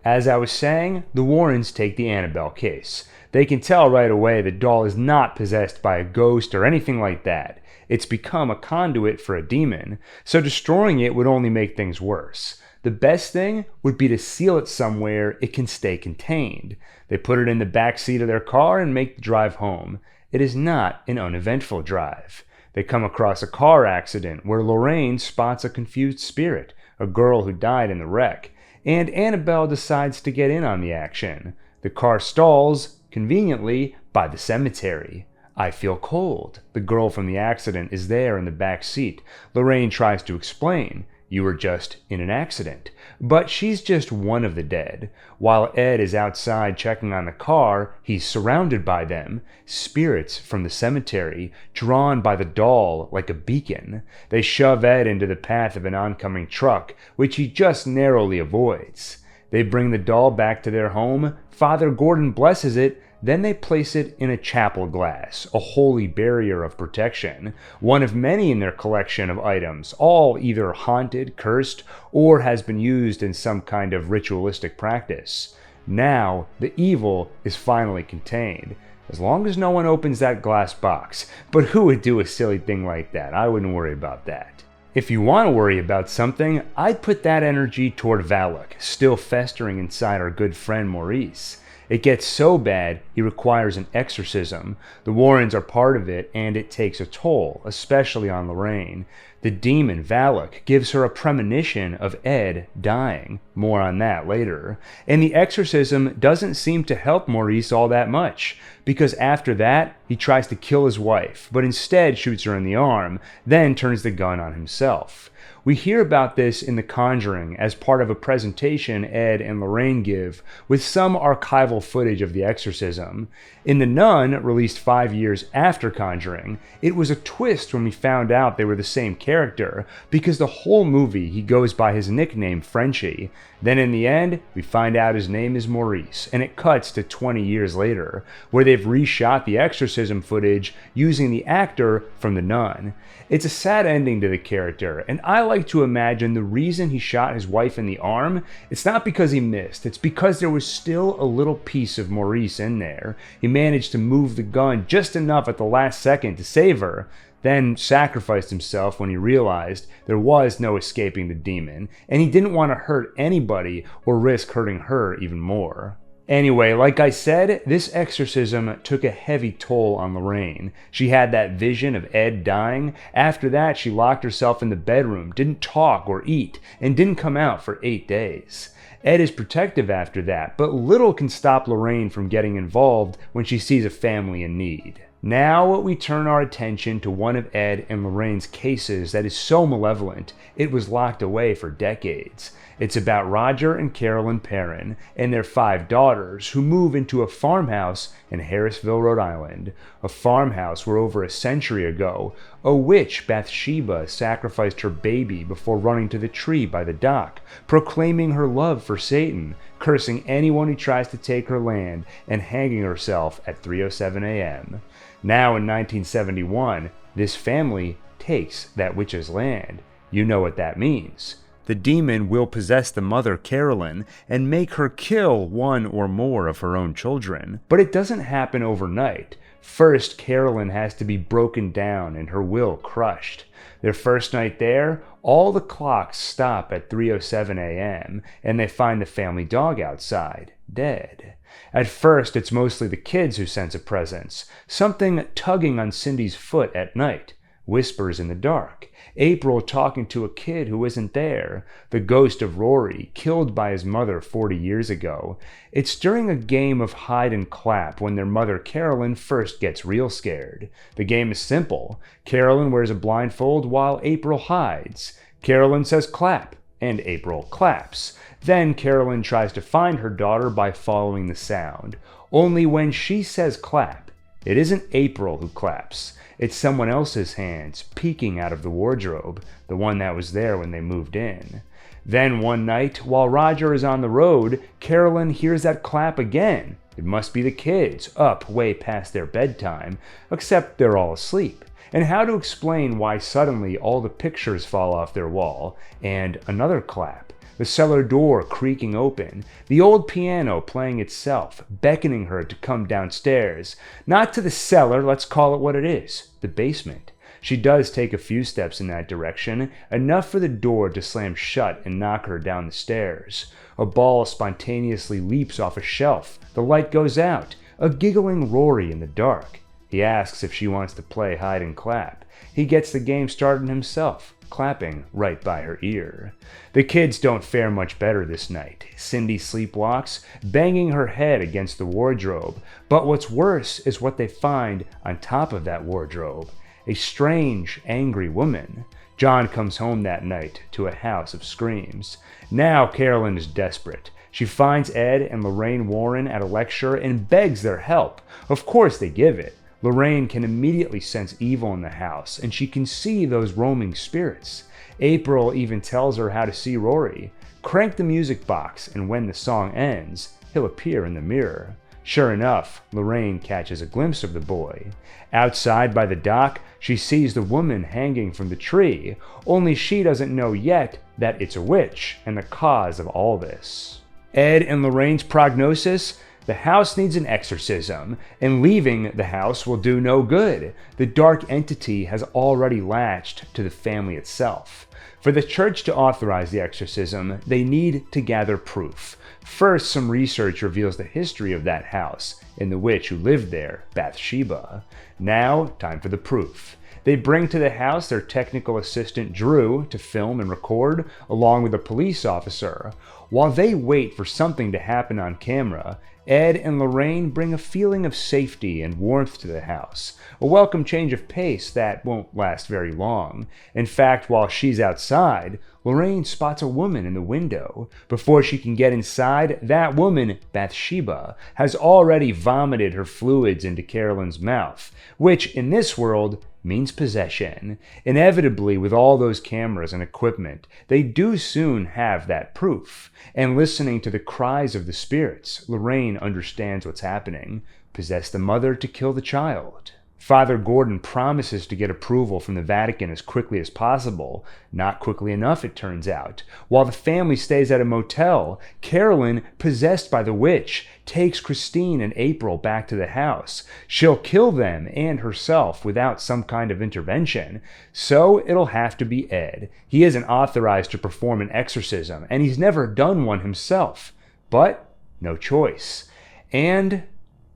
As I was saying, the Warrens take the Annabelle case. They can tell right away the doll is not possessed by a ghost or anything like that. It's become a conduit for a demon, so destroying it would only make things worse. The best thing would be to seal it somewhere it can stay contained. They put it in the back seat of their car and make the drive home. It is not an uneventful drive. They come across a car accident where Lorraine spots a confused spirit, a girl who died in the wreck, and Annabelle decides to get in on the action. The car stalls, conveniently, by the cemetery. I feel cold. The girl from the accident is there in the back seat. Lorraine tries to explain. You were just in an accident. But she's just one of the dead. While Ed is outside checking on the car, he's surrounded by them. Spirits from the cemetery, drawn by the doll like a beacon. They shove Ed into the path of an oncoming truck, which he just narrowly avoids. They bring the doll back to their home. Father Gordon blesses it. Then they place it in a chapel glass, a holy barrier of protection, one of many in their collection of items, all either haunted, cursed, or has been used in some kind of ritualistic practice. Now, the evil is finally contained, as long as no one opens that glass box. But who would do a silly thing like that? I wouldn't worry about that. If you want to worry about something, I'd put that energy toward Valak, still festering inside our good friend Maurice. It gets so bad, he requires an exorcism. The Warrens are part of it, and it takes a toll, especially on Lorraine. The demon, Valak, gives her a premonition of Ed dying. More on that later. And the exorcism doesn't seem to help Maurice all that much, because after that, he tries to kill his wife, but instead shoots her in the arm, then turns the gun on himself. We hear about this in The Conjuring as part of a presentation Ed and Lorraine give, with some archival footage of the exorcism. In The Nun, released 5 years after Conjuring, it was a twist when we found out they were the same character, because the whole movie he goes by his nickname Frenchie. Then in the end, we find out his name is Maurice, and it cuts to 20 years later, where they've reshot the exorcism footage using the actor from The Nun. It's a sad ending to the character, and I like to imagine the reason he shot his wife in the arm, it's not because he missed, it's because there was still a little piece of Maurice in there. He managed to move the gun just enough at the last second to save her. then sacrificed himself when he realized there was no escaping the demon, and he didn't want to hurt anybody or risk hurting her even more. Anyway, like I said, this exorcism took a heavy toll on Lorraine. She had that vision of Ed dying. After that, she locked herself in the bedroom, didn't talk or eat, and didn't come out for 8 days. Ed is protective after that, but little can stop Lorraine from getting involved when she sees a family in need. Now we turn our attention to one of Ed and Lorraine's cases that is so malevolent, it was locked away for decades. It's about Roger and Carolyn Perrin and their 5 daughters who move into a farmhouse in Harrisville, Rhode Island. A farmhouse where over a century ago, a witch, Bathsheba, sacrificed her baby before running to the tree by the dock, proclaiming her love for Satan, cursing anyone who tries to take her land, and hanging herself at 3:07 a.m. Now in 1971, this family takes that witch's land. You know what that means. The demon will possess the mother, Carolyn, and make her kill one or more of her own children. But it doesn't happen overnight. First, Carolyn has to be broken down and her will crushed. Their first night there, all the clocks stop at 3:07 a.m., and they find the family dog outside, dead. At first, it's mostly the kids who sense a presence, something tugging on Cindy's foot at night, whispers in the dark. April talking to a kid who isn't there, the ghost of Rory, killed by his mother 40 years ago. It's during a game of hide and clap when their mother Carolyn first gets real scared. The game is simple. Carolyn wears a blindfold while April hides. Carolyn says clap, and April claps. Then Carolyn tries to find her daughter by following the sound. Only when she says clap, it isn't April who claps. It's someone else's hands peeking out of the wardrobe, the one that was there when they moved in. Then one night, while Roger is on the road, Carolyn hears that clap again. It must be the kids, up way past their bedtime, except they're all asleep. And how to explain why suddenly all the pictures fall off their wall, and another clap. The cellar door creaking open, the old piano playing itself, beckoning her to come downstairs. Not to the cellar, let's call it what it is, the basement. She does take a few steps in that direction, enough for the door to slam shut and knock her down the stairs. A ball spontaneously leaps off a shelf, the light goes out, a giggling Rory in the dark. He asks if she wants to play hide and clap. He gets the game started himself, clapping right by her ear. The kids don't fare much better this night. Cindy sleepwalks, banging her head against the wardrobe. But what's worse is what they find on top of that wardrobe. A strange, angry woman. John comes home that night to a house of screams. Now Carolyn is desperate. She finds Ed and Lorraine Warren at a lecture and begs their help. Of course they give it. Lorraine can immediately sense evil in the house, and she can see those roaming spirits. April even tells her how to see Rory. Crank the music box, and when the song ends, he'll appear in the mirror. Sure enough, Lorraine catches a glimpse of the boy. Outside by the dock, she sees the woman hanging from the tree, only she doesn't know yet that it's a witch and the cause of all this. Ed and Lorraine's prognosis? The house needs an exorcism, and leaving the house will do no good. The dark entity has already latched to the family itself. For the church to authorize the exorcism, they need to gather proof. First, some research reveals the history of that house and the witch who lived there, Bathsheba. Now, time for the proof. They bring to the house their technical assistant Drew to film and record, along with a police officer. While they wait for something to happen on camera, Ed and Lorraine bring a feeling of safety and warmth to the house, a welcome change of pace that won't last very long. In fact, while she's outside, Lorraine spots a woman in the window. Before she can get inside, that woman, Bathsheba, has already vomited her fluids into Carolyn's mouth, which in this world means possession. Inevitably, with all those cameras and equipment, they do soon have that proof. And listening to the cries of the spirits, Lorraine understands what's happening. Possess the mother to kill the child. Father Gordon promises to get approval from the Vatican as quickly as possible. Not quickly enough, it turns out. While the family stays at a motel, Carolyn, possessed by the witch, takes Christine and April back to the house. She'll kill them and herself without some kind of intervention. So it'll have to be Ed. He isn't authorized to perform an exorcism, and he's never done one himself. But no choice. And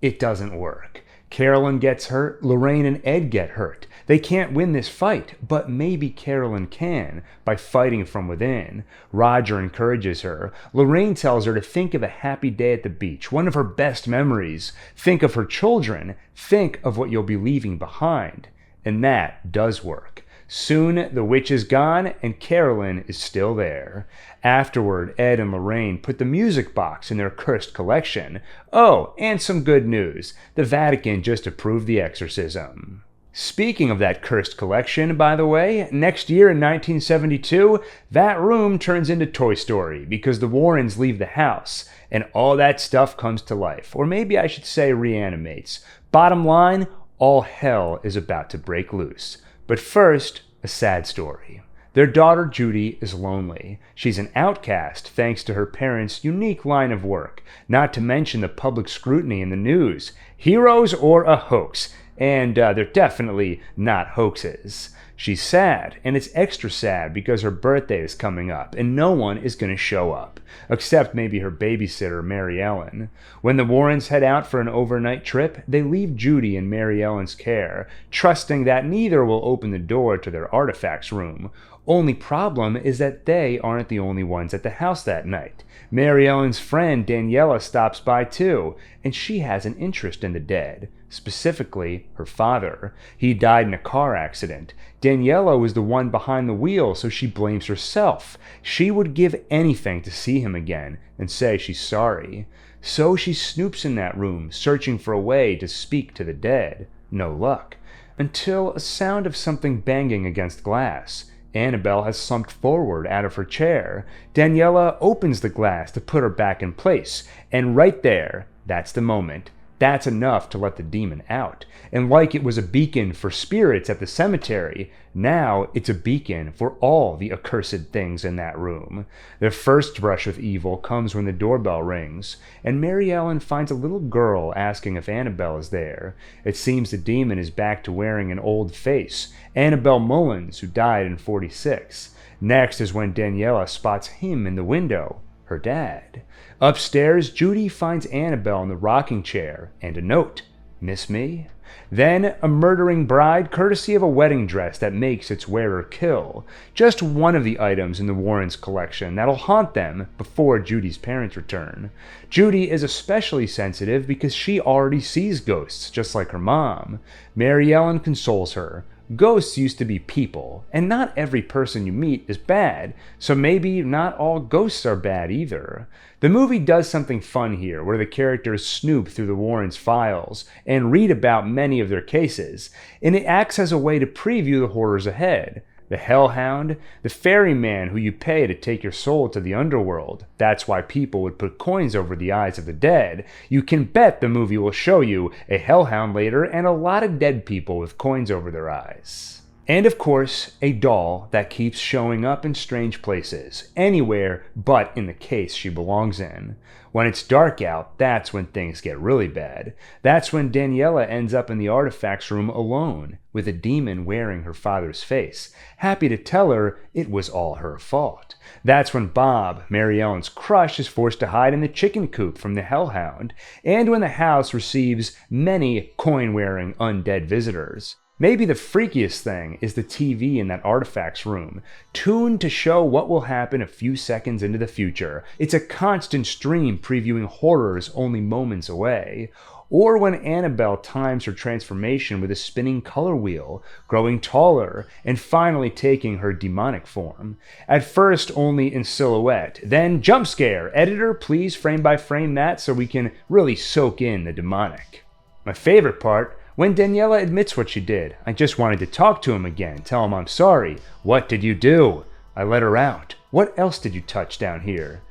it doesn't work. Carolyn gets hurt, Lorraine and Ed get hurt. They can't win this fight, but maybe Carolyn can, by fighting from within. Roger encourages her. Lorraine tells her to think of a happy day at the beach, one of her best memories. Think of her children. Think of what you'll be leaving behind. And that does work. Soon the witch is gone and Carolyn is still there. Afterward, Ed and Lorraine put the music box in their cursed collection. Oh, and some good news. The Vatican just approved the exorcism. Speaking of that cursed collection, by the way, next year in 1972, that room turns into Toy Story because the Warrens leave the house and all that stuff comes to life. Or maybe I should say reanimates. Bottom line, all hell is about to break loose. But first, a sad story. Their daughter Judy is lonely. She's an outcast thanks to her parents' unique line of work, not to mention the public scrutiny in the news. Heroes or a hoax? And they're definitely not hoaxes. She's sad, and it's extra sad because her birthday is coming up, and no one is going to show up, except maybe her babysitter, Mary Ellen. When the Warrens head out for an overnight trip, they leave Judy in Mary Ellen's care, trusting that neither will open the door to their artifacts room. Only problem is that they aren't the only ones at the house that night. Mary Ellen's friend Daniela stops by too, and she has an interest in the dead, specifically her father. He died in a car accident. Daniela was the one behind the wheel, so she blames herself. She would give anything to see him again and say she's sorry. So she snoops in that room, searching for a way to speak to the dead. No luck. Until a sound of something banging against glass. Annabelle has slumped forward out of her chair. Daniela opens the glass to put her back in place, and right there, that's the moment. That's enough to let the demon out. And like it was a beacon for spirits at the cemetery, now it's a beacon for all the accursed things in that room. Their first brush with evil comes when the doorbell rings, and Mary Ellen finds a little girl asking if Annabelle is there. It seems the demon is back to wearing an old face, Annabelle Mullins, who died in '46. Next is when Daniela spots him in the window, her dad. Upstairs, Judy finds Annabelle in the rocking chair and a note. Miss me? Then a murdering bride courtesy of a wedding dress that makes its wearer kill. Just one of the items in the Warrens' collection that'll haunt them before Judy's parents return. Judy is especially sensitive because she already sees ghosts, just like her mom. Mary Ellen consoles her. Ghosts used to be people, and not every person you meet is bad, so maybe not all ghosts are bad either. The movie does something fun here, where the characters snoop through the Warrens' files and read about many of their cases, and it acts as a way to preview the horrors ahead. The Hellhound, the ferryman who you pay to take your soul to the underworld. That's why people would put coins over the eyes of the dead. You can bet the movie will show you a Hellhound later and a lot of dead people with coins over their eyes. And of course, a doll that keeps showing up in strange places, anywhere but in the case she belongs in. When it's dark out, that's when things get really bad. That's when Daniela ends up in the artifacts room alone, with a demon wearing her father's face, happy to tell her it was all her fault. That's when Bob, Mary Ellen's crush, is forced to hide in the chicken coop from the Hellhound, and when the house receives many coin-wearing undead visitors. Maybe the freakiest thing is the TV in that artifacts room, tuned to show what will happen a few seconds into the future. It's a constant stream previewing horrors only moments away. Or when Annabelle times her transformation with a spinning color wheel, growing taller, and finally taking her demonic form. At first only in silhouette, then jump scare. Editor, please frame by frame that so we can really soak in the demonic. My favorite part, when Daniela admits what she did. I just wanted to talk to him again, tell him I'm sorry. What did you do? I let her out. What else did you touch down here?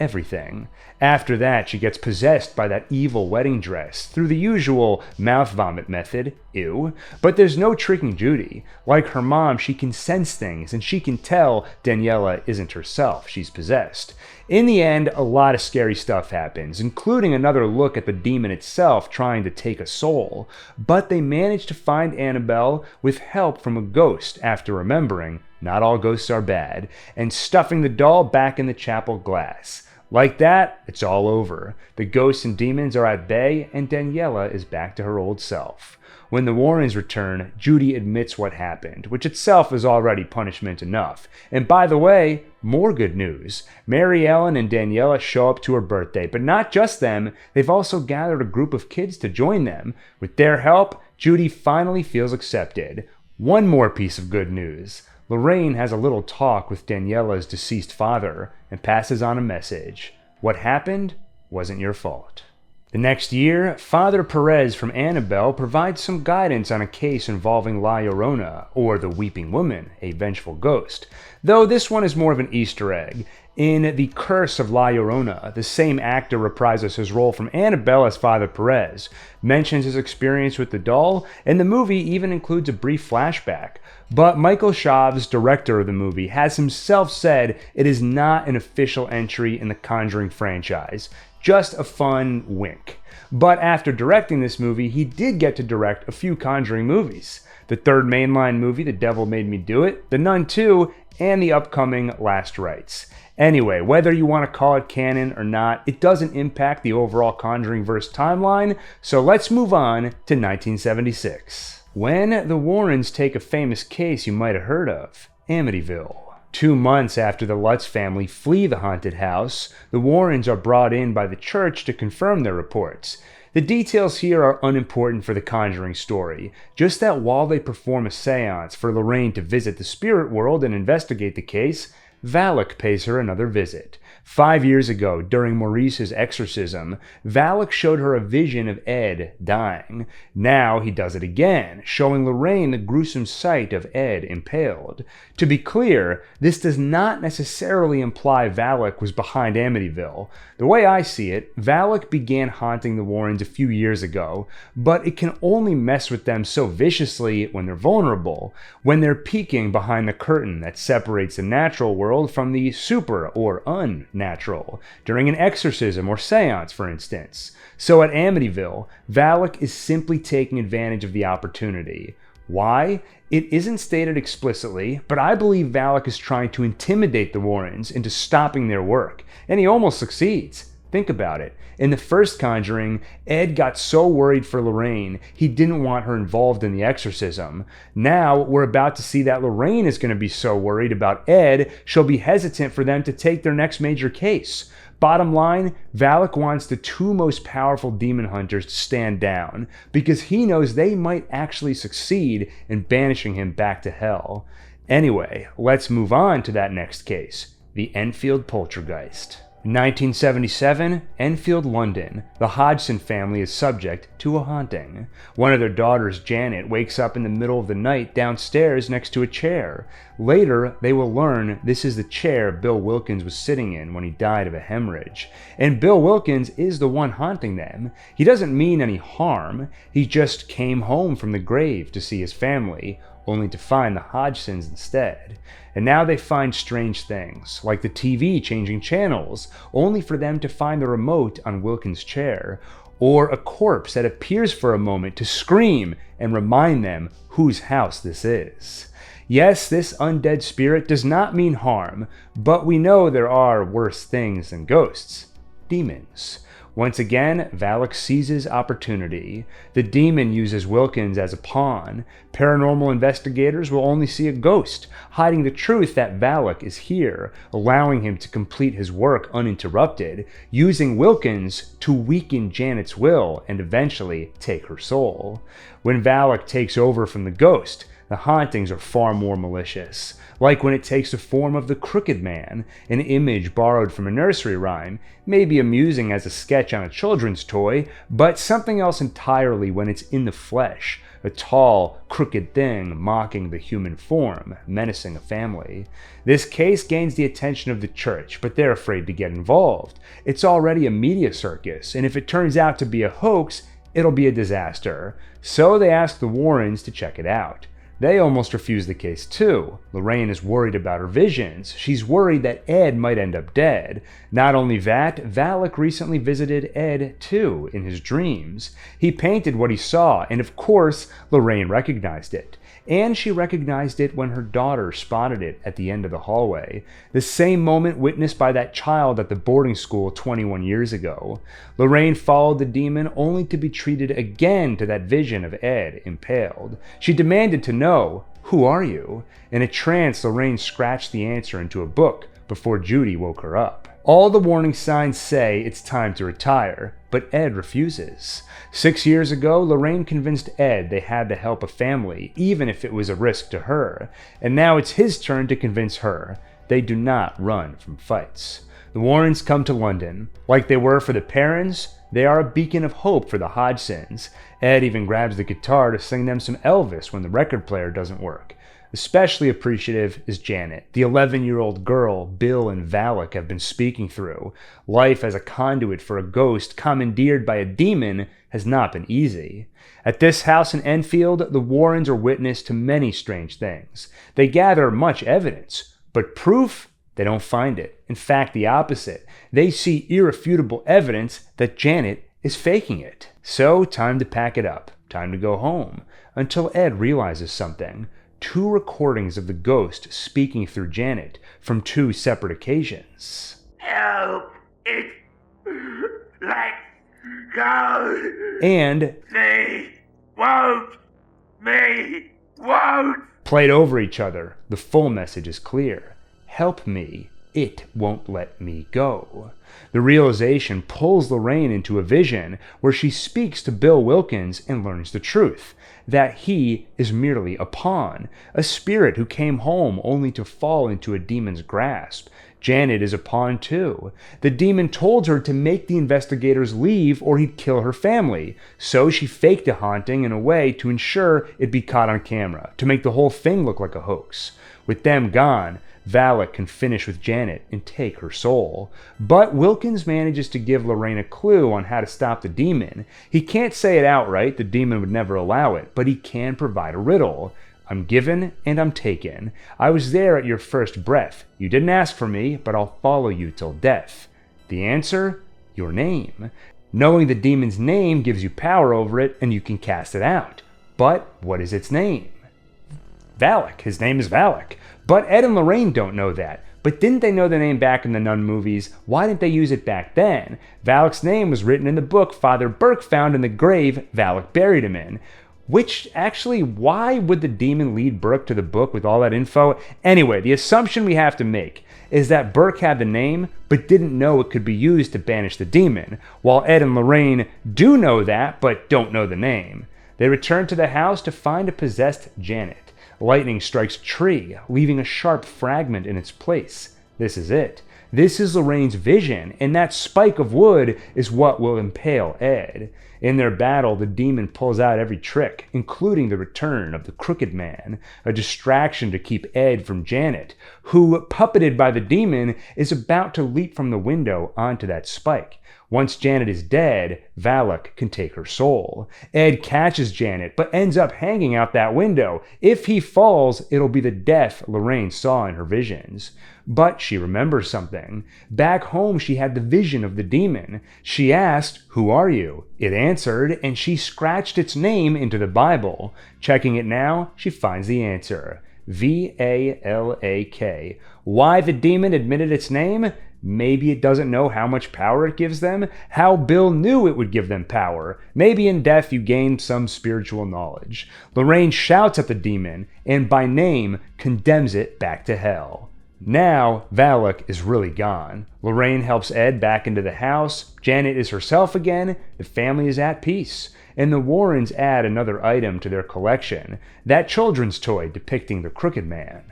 everything. After that, she gets possessed by that evil wedding dress through the usual mouth vomit method, ew. But there's no tricking Judy. Like her mom, she can sense things, and she can tell Daniela isn't herself, she's possessed. In the end, a lot of scary stuff happens, including another look at the demon itself trying to take a soul. But they manage to find Annabelle with help from a ghost after remembering not all ghosts are bad, and stuffing the doll back in the chapel glass. Like that, it's all over. The ghosts and demons are at bay, and Daniela is back to her old self. When the Warrens return, Judy admits what happened, which itself is already punishment enough. And by the way, more good news. Mary Ellen and Daniela show up to her birthday, but not just them, they've also gathered a group of kids to join them. With their help, Judy finally feels accepted. One more piece of good news. Lorraine has a little talk with Daniela's deceased father and passes on a message. What happened wasn't your fault. The next year, Father Perez from Annabelle provides some guidance on a case involving La Llorona, or the Weeping Woman, a vengeful ghost. Though this one is more of an Easter egg. In The Curse of La Llorona, the same actor reprises his role from Annabelle as Father Perez, mentions his experience with the doll, and the movie even includes a brief flashback. But Michael Chaves, director of the movie, has himself said it is not an official entry in the Conjuring franchise. Just a fun wink. But after directing this movie, he did get to direct a few Conjuring movies. The third mainline movie, The Devil Made Me Do It, The Nun 2, and the upcoming Last Rites. Anyway, whether you want to call it canon or not, it doesn't impact the overall Conjuring-verse timeline, so let's move on to 1976. When the Warrens take a famous case you might have heard of, Amityville. 2 months after the Lutz family flee the haunted house, the Warrens are brought in by the church to confirm their reports. The details here are unimportant for the Conjuring story, just that while they perform a seance for Lorraine to visit the spirit world and investigate the case, Valak pays her another visit. 5 years ago, during Maurice's exorcism, Valak showed her a vision of Ed dying. Now he does it again, showing Lorraine the gruesome sight of Ed impaled. To be clear, this does not necessarily imply Valak was behind Amityville. The way I see it, Valak began haunting the Warrens a few years ago, but it can only mess with them so viciously when they're vulnerable, when they're peeking behind the curtain that separates the natural world from the super or unnatural, during an exorcism or seance, for instance. So at Amityville, Valak is simply taking advantage of the opportunity. Why? It isn't stated explicitly, but I believe Valak is trying to intimidate the Warrens into stopping their work, and he almost succeeds. Think about it. In the first Conjuring, Ed got so worried for Lorraine, he didn't want her involved in the exorcism. Now, we're about to see that Lorraine is going to be so worried about Ed, she'll be hesitant for them to take their next major case. Bottom line, Valak wants the 2 most powerful demon hunters to stand down, because he knows they might actually succeed in banishing him back to hell. Anyway, let's move on to that next case, the Enfield Poltergeist. In 1977, Enfield, London, the Hodgson family is subject to a haunting. One of their daughters, Janet, wakes up in the middle of the night downstairs next to a chair. Later, they will learn this is the chair Bill Wilkins was sitting in when he died of a hemorrhage. And Bill Wilkins is the one haunting them. He doesn't mean any harm. He just came home from the grave to see his family, only to find the Hodgsons instead. And now they find strange things, like the TV changing channels, only for them to find the remote on Wilkins' chair, or a corpse that appears for a moment to scream and remind them whose house this is. Yes, this undead spirit does not mean harm, but we know there are worse things than ghosts. Demons. Once again, Valak seizes opportunity. The demon uses Wilkins as a pawn. Paranormal investigators will only see a ghost, hiding the truth that Valak is here, allowing him to complete his work uninterrupted, using Wilkins to weaken Janet's will and eventually take her soul. When Valak takes over from the ghost, The hauntings are far more malicious, like when it takes the form of the Crooked Man, an image borrowed from a nursery rhyme, maybe amusing as a sketch on a children's toy, but something else entirely when it's in the flesh, a tall, crooked thing mocking the human form, menacing a family. This case gains the attention of the church, but they're afraid to get involved. It's already a media circus, and if it turns out to be a hoax, it'll be a disaster. So they ask the Warrens to check it out. They almost refuse the case too. Lorraine is worried about her visions. She's worried that Ed might end up dead. Not only that, Valak recently visited Ed too in his dreams. He painted what he saw, and of course, Lorraine recognized it. And she recognized it when her daughter spotted it at the end of the hallway, the same moment witnessed by that child at the boarding school 21 years ago. Lorraine followed the demon only to be treated again to that vision of Ed impaled. She demanded to know, "Who are you?" In a trance, Lorraine scratched the answer into a book before Judy woke her up. All the warning signs say it's time to retire, but Ed refuses. 6 years ago, Lorraine convinced Ed they had to help a family, even if it was a risk to her. And now it's his turn to convince her. They do not run from fights. The Warrens come to London. Like they were for the Perrons, they are a beacon of hope for the Hodgsons. Ed even grabs the guitar to sing them some Elvis when the record player doesn't work. Especially appreciative is Janet, the 11-year-old girl Bill and Valak have been speaking through. Life as a conduit for a ghost commandeered by a demon has not been easy. At this house in Enfield, the Warrens are witness to many strange things. They gather much evidence, but proof? They don't find it. In fact, the opposite. They see irrefutable evidence that Janet is faking it. So, time to pack it up. Time to go home. Until Ed realizes something. 2 recordings of the ghost speaking through Janet from 2 separate occasions. Help! It's like God. And Me won't. Played over each other. The full message is clear. Help me. It won't let me go. The realization pulls Lorraine into a vision where she speaks to Bill Wilkins and learns the truth. That he is merely a pawn, a spirit who came home only to fall into a demon's grasp. Janet is a pawn too. The demon told her to make the investigators leave or he'd kill her family. So she faked a haunting in a way to ensure it'd be caught on camera, to make the whole thing look like a hoax. With them gone, Valak can finish with Janet and take her soul. But Wilkins manages to give Lorraine a clue on how to stop the demon. He can't say it outright, the demon would never allow it, but he can provide a riddle. I'm given and I'm taken. I was there at your first breath. You didn't ask for me, but I'll follow you till death. The answer? Your name. Knowing the demon's name gives you power over it and you can cast it out. But what is its name? Valak. His name is Valak. But Ed and Lorraine don't know that. But didn't they know the name back in the Nun movies? Why didn't they use it back then? Valak's name was written in the book Father Burke found in the grave Valak buried him in. Which, actually, why would the demon lead Burke to the book with all that info? Anyway, the assumption we have to make is that Burke had the name, but didn't know it could be used to banish the demon, while Ed and Lorraine do know that, but don't know the name. They return to the house to find a possessed Janet. Lightning strikes a tree, leaving a sharp fragment in its place. This is it. This is Lorraine's vision, and that spike of wood is what will impale Ed. In their battle, the demon pulls out every trick, including the return of the Crooked Man, a distraction to keep Ed from Janet, who, puppeted by the demon, is about to leap from the window onto that spike. Once Janet is dead, Valak can take her soul. Ed catches Janet, but ends up hanging out that window. If he falls, it'll be the death Lorraine saw in her visions. But she remembers something. Back home, she had the vision of the demon. She asked, "Who are you?" It answered, and she scratched its name into the Bible. Checking it now, she finds the answer. Valak. Why the demon admitted its name? Maybe it doesn't know how much power it gives them, how Bill knew it would give them power. Maybe in death you gain some spiritual knowledge. Lorraine shouts at the demon, and by name condemns it back to hell. Now, Valak is really gone. Lorraine helps Ed back into the house, Janet is herself again, the family is at peace. and the Warrens add another item to their collection, that children's toy depicting the Crooked Man.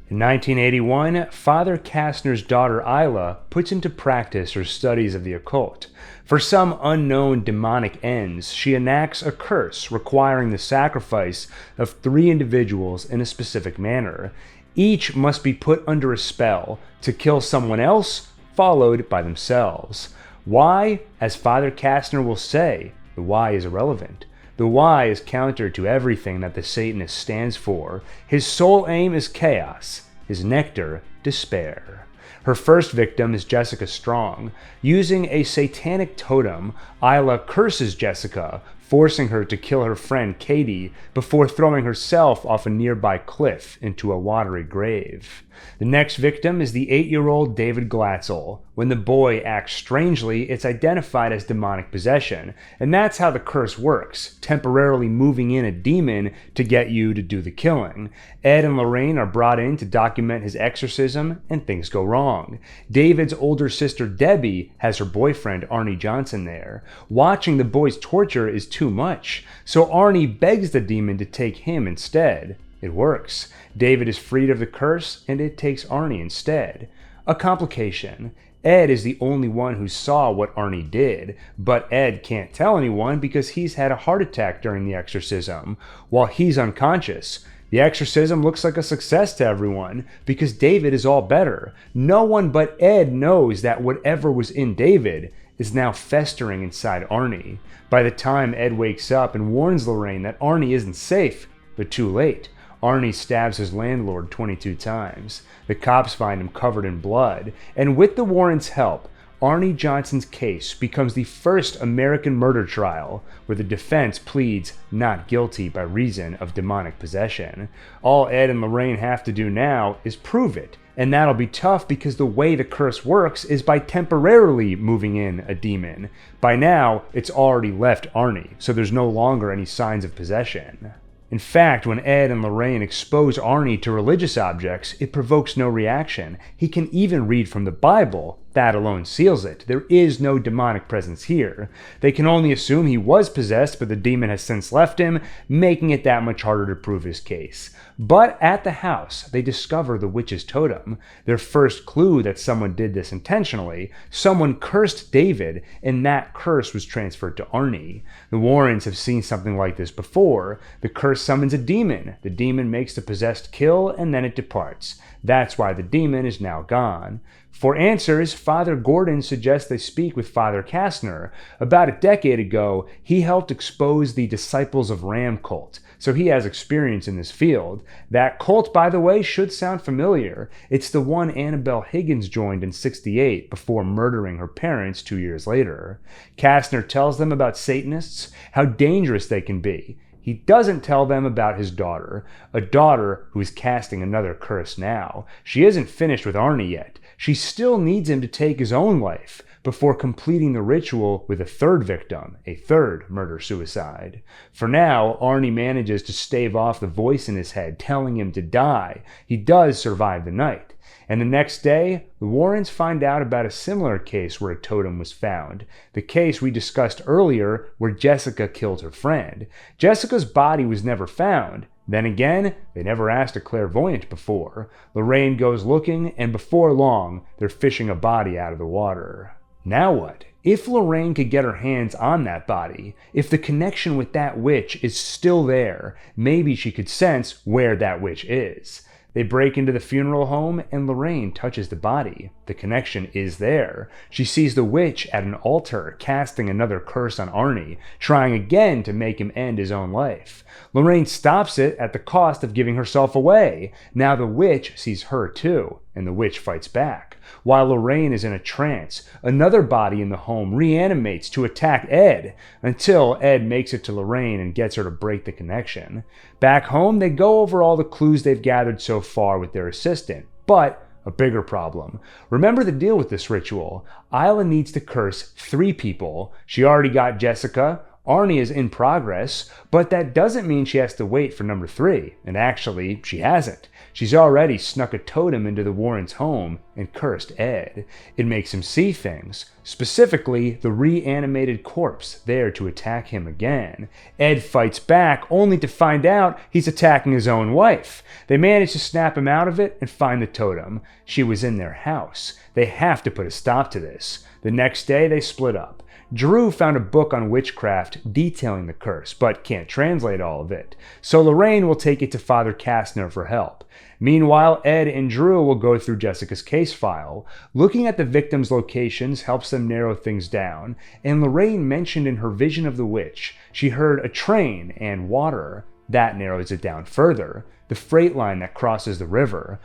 In 1981, Father Kastner's daughter Isla puts into practice her studies of the occult. For some unknown demonic ends, she enacts a curse requiring the sacrifice of 3 individuals in a specific manner. Each must be put under a spell to kill someone else, followed by themselves. Why? As Father Kastner will say, the why is irrelevant. The why is counter to everything that the Satanist stands for. His sole aim is chaos, his nectar, despair. Her first victim is Jessica Strong. Using a satanic totem, Isla curses Jessica, forcing her to kill her friend Katie before throwing herself off a nearby cliff into a watery grave. The next victim is the 8-year-old David Glatzel. When the boy acts strangely, it's identified as demonic possession, and that's how the curse works, temporarily moving in a demon to get you to do the killing. Ed and Lorraine are brought in to document his exorcism, and things go wrong. David's older sister Debbie has her boyfriend Arnie Johnson there. Watching the boy's torture is too much, so Arnie begs the demon to take him instead. It works. David is freed of the curse, and it takes Arnie instead. A complication. Ed is the only one who saw what Arnie did, but Ed can't tell anyone because he's had a heart attack during the exorcism, while he's unconscious. The exorcism looks like a success to everyone because David is all better. No one but Ed knows that whatever was in David is now festering inside Arnie. By the time Ed wakes up and warns Lorraine that Arnie isn't safe, they're too late. Arnie stabs his landlord 22 times. The cops find him covered in blood, and with the Warrens' help, Arnie Johnson's case becomes the first American murder trial where the defense pleads not guilty by reason of demonic possession. All Ed and Lorraine have to do now is prove it, and that'll be tough because the way the curse works is by temporarily moving in a demon. By now, it's already left Arnie, so there's no longer any signs of possession. In fact, when Ed and Lorraine expose Arnie to religious objects, it provokes no reaction. He can even read from the Bible. That alone seals it. There is no demonic presence here. They can only assume he was possessed, but the demon has since left him, making it that much harder to prove his case. But at the house, they discover the witch's totem. Their first clue that someone did this intentionally. Someone cursed David, and that curse was transferred to Arnie. The Warrens have seen something like this before. The curse summons a demon. The demon makes the possessed kill, and then it departs. That's why the demon is now gone. For answers, Father Gordon suggests they speak with Father Kastner. About a decade ago, he helped expose the Disciples of Ram cult, so he has experience in this field. That cult, by the way, should sound familiar. It's the one Annabelle Higgins joined in '68 before murdering her parents 2 years later. Kastner tells them about Satanists, how dangerous they can be. He doesn't tell them about his daughter, a daughter who is casting another curse now. She isn't finished with Arnie yet. She still needs him to take his own life before completing the ritual with a third victim, a third murder-suicide. For now, Arnie manages to stave off the voice in his head telling him to die. He does survive the night. And the next day, the Warrens find out about a similar case where a totem was found. The case we discussed earlier where Jessica killed her friend. Jessica's body was never found. Then again, they never asked a clairvoyant before. Lorraine goes looking, and before long, they're fishing a body out of the water. Now what? If Lorraine could get her hands on that body, if the connection with that witch is still there, maybe she could sense where that witch is. They break into the funeral home, and Lorraine touches the body. The connection is there. She sees the witch at an altar, casting another curse on Arnie, trying again to make him end his own life. Lorraine stops it at the cost of giving herself away. Now the witch sees her too, and the witch fights back. While Lorraine is in a trance, another body in the home reanimates to attack Ed, until Ed makes it to Lorraine and gets her to break the connection. Back home, they go over all the clues they've gathered so far with their assistant, but a bigger problem. Remember the deal with this ritual. Isla needs to curse 3 people. She already got Jessica. Arnie is in progress, but that doesn't mean she has to wait for number 3, and actually, she hasn't. She's already snuck a totem into the Warrens' home and cursed Ed. It makes him see things, specifically the reanimated corpse there to attack him again. Ed fights back only to find out he's attacking his own wife. They manage to snap him out of it and find the totem. She was in their house. They have to put a stop to this. The next day, they split up. Drew found a book on witchcraft detailing the curse, but can't translate all of it. So Lorraine will take it to Father Kastner for help. Meanwhile, Ed and Drew will go through Jessica's case file. Looking at the victims' locations helps them narrow things down, and Lorraine mentioned in her vision of the witch she heard a train and water. That narrows it down further. The freight line that crosses the river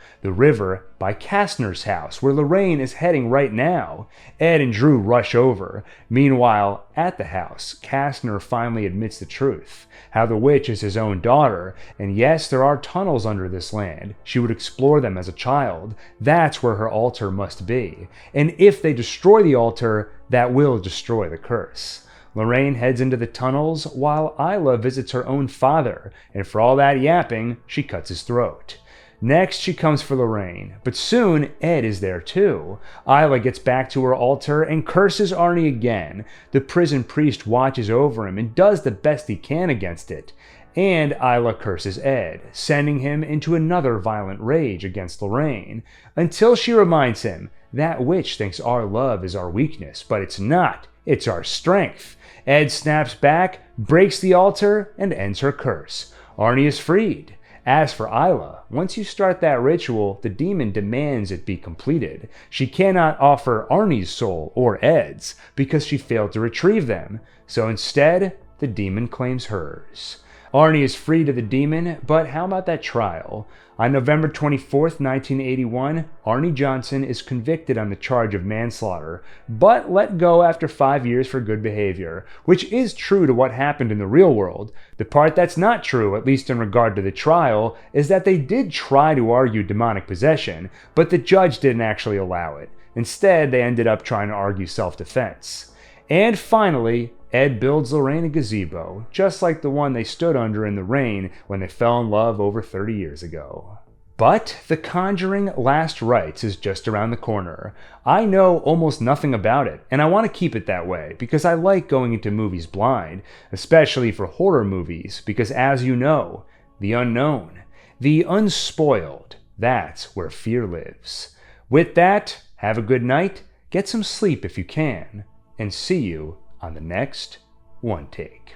by Kastner's house, where Lorraine is heading right now. Ed and Drew rush over. Meanwhile, at the house, Kastner finally admits the truth, how the witch is his own daughter, and yes, there are tunnels under this land. She would explore them as a child. That's where her altar must be. And if they destroy the altar, that will destroy the curse. Lorraine heads into the tunnels while Isla visits her own father, and for all that yapping, she cuts his throat. Next, she comes for Lorraine, but soon Ed is there too. Isla gets back to her altar and curses Arnie again. The prison priest watches over him and does the best he can against it. And Isla curses Ed, sending him into another violent rage against Lorraine, until she reminds him, that witch thinks our love is our weakness, but it's not. It's our strength. Ed snaps back, breaks the altar, and ends her curse. Arnie is freed. As for Isla, once you start that ritual, the demon demands it be completed. She cannot offer Arnie's soul or Ed's because she failed to retrieve them. So instead, the demon claims hers. Arnie is freed of the demon, but how about that trial? On November 24th, 1981, Arnie Johnson is convicted on the charge of manslaughter, but let go after 5 years for good behavior, which is true to what happened in the real world. The part that's not true, at least in regard to the trial, is that they did try to argue demonic possession, but the judge didn't actually allow it. Instead, they ended up trying to argue self-defense. And finally, Ed builds Lorraine a gazebo, just like the one they stood under in the rain when they fell in love over 30 years ago. But The Conjuring Last Rites is just around the corner. I know almost nothing about it, and I want to keep it that way because I like going into movies blind, especially for horror movies, because as you know, the unknown, the unspoiled, that's where fear lives. With that, have a good night, get some sleep if you can, and see you on the next One Take.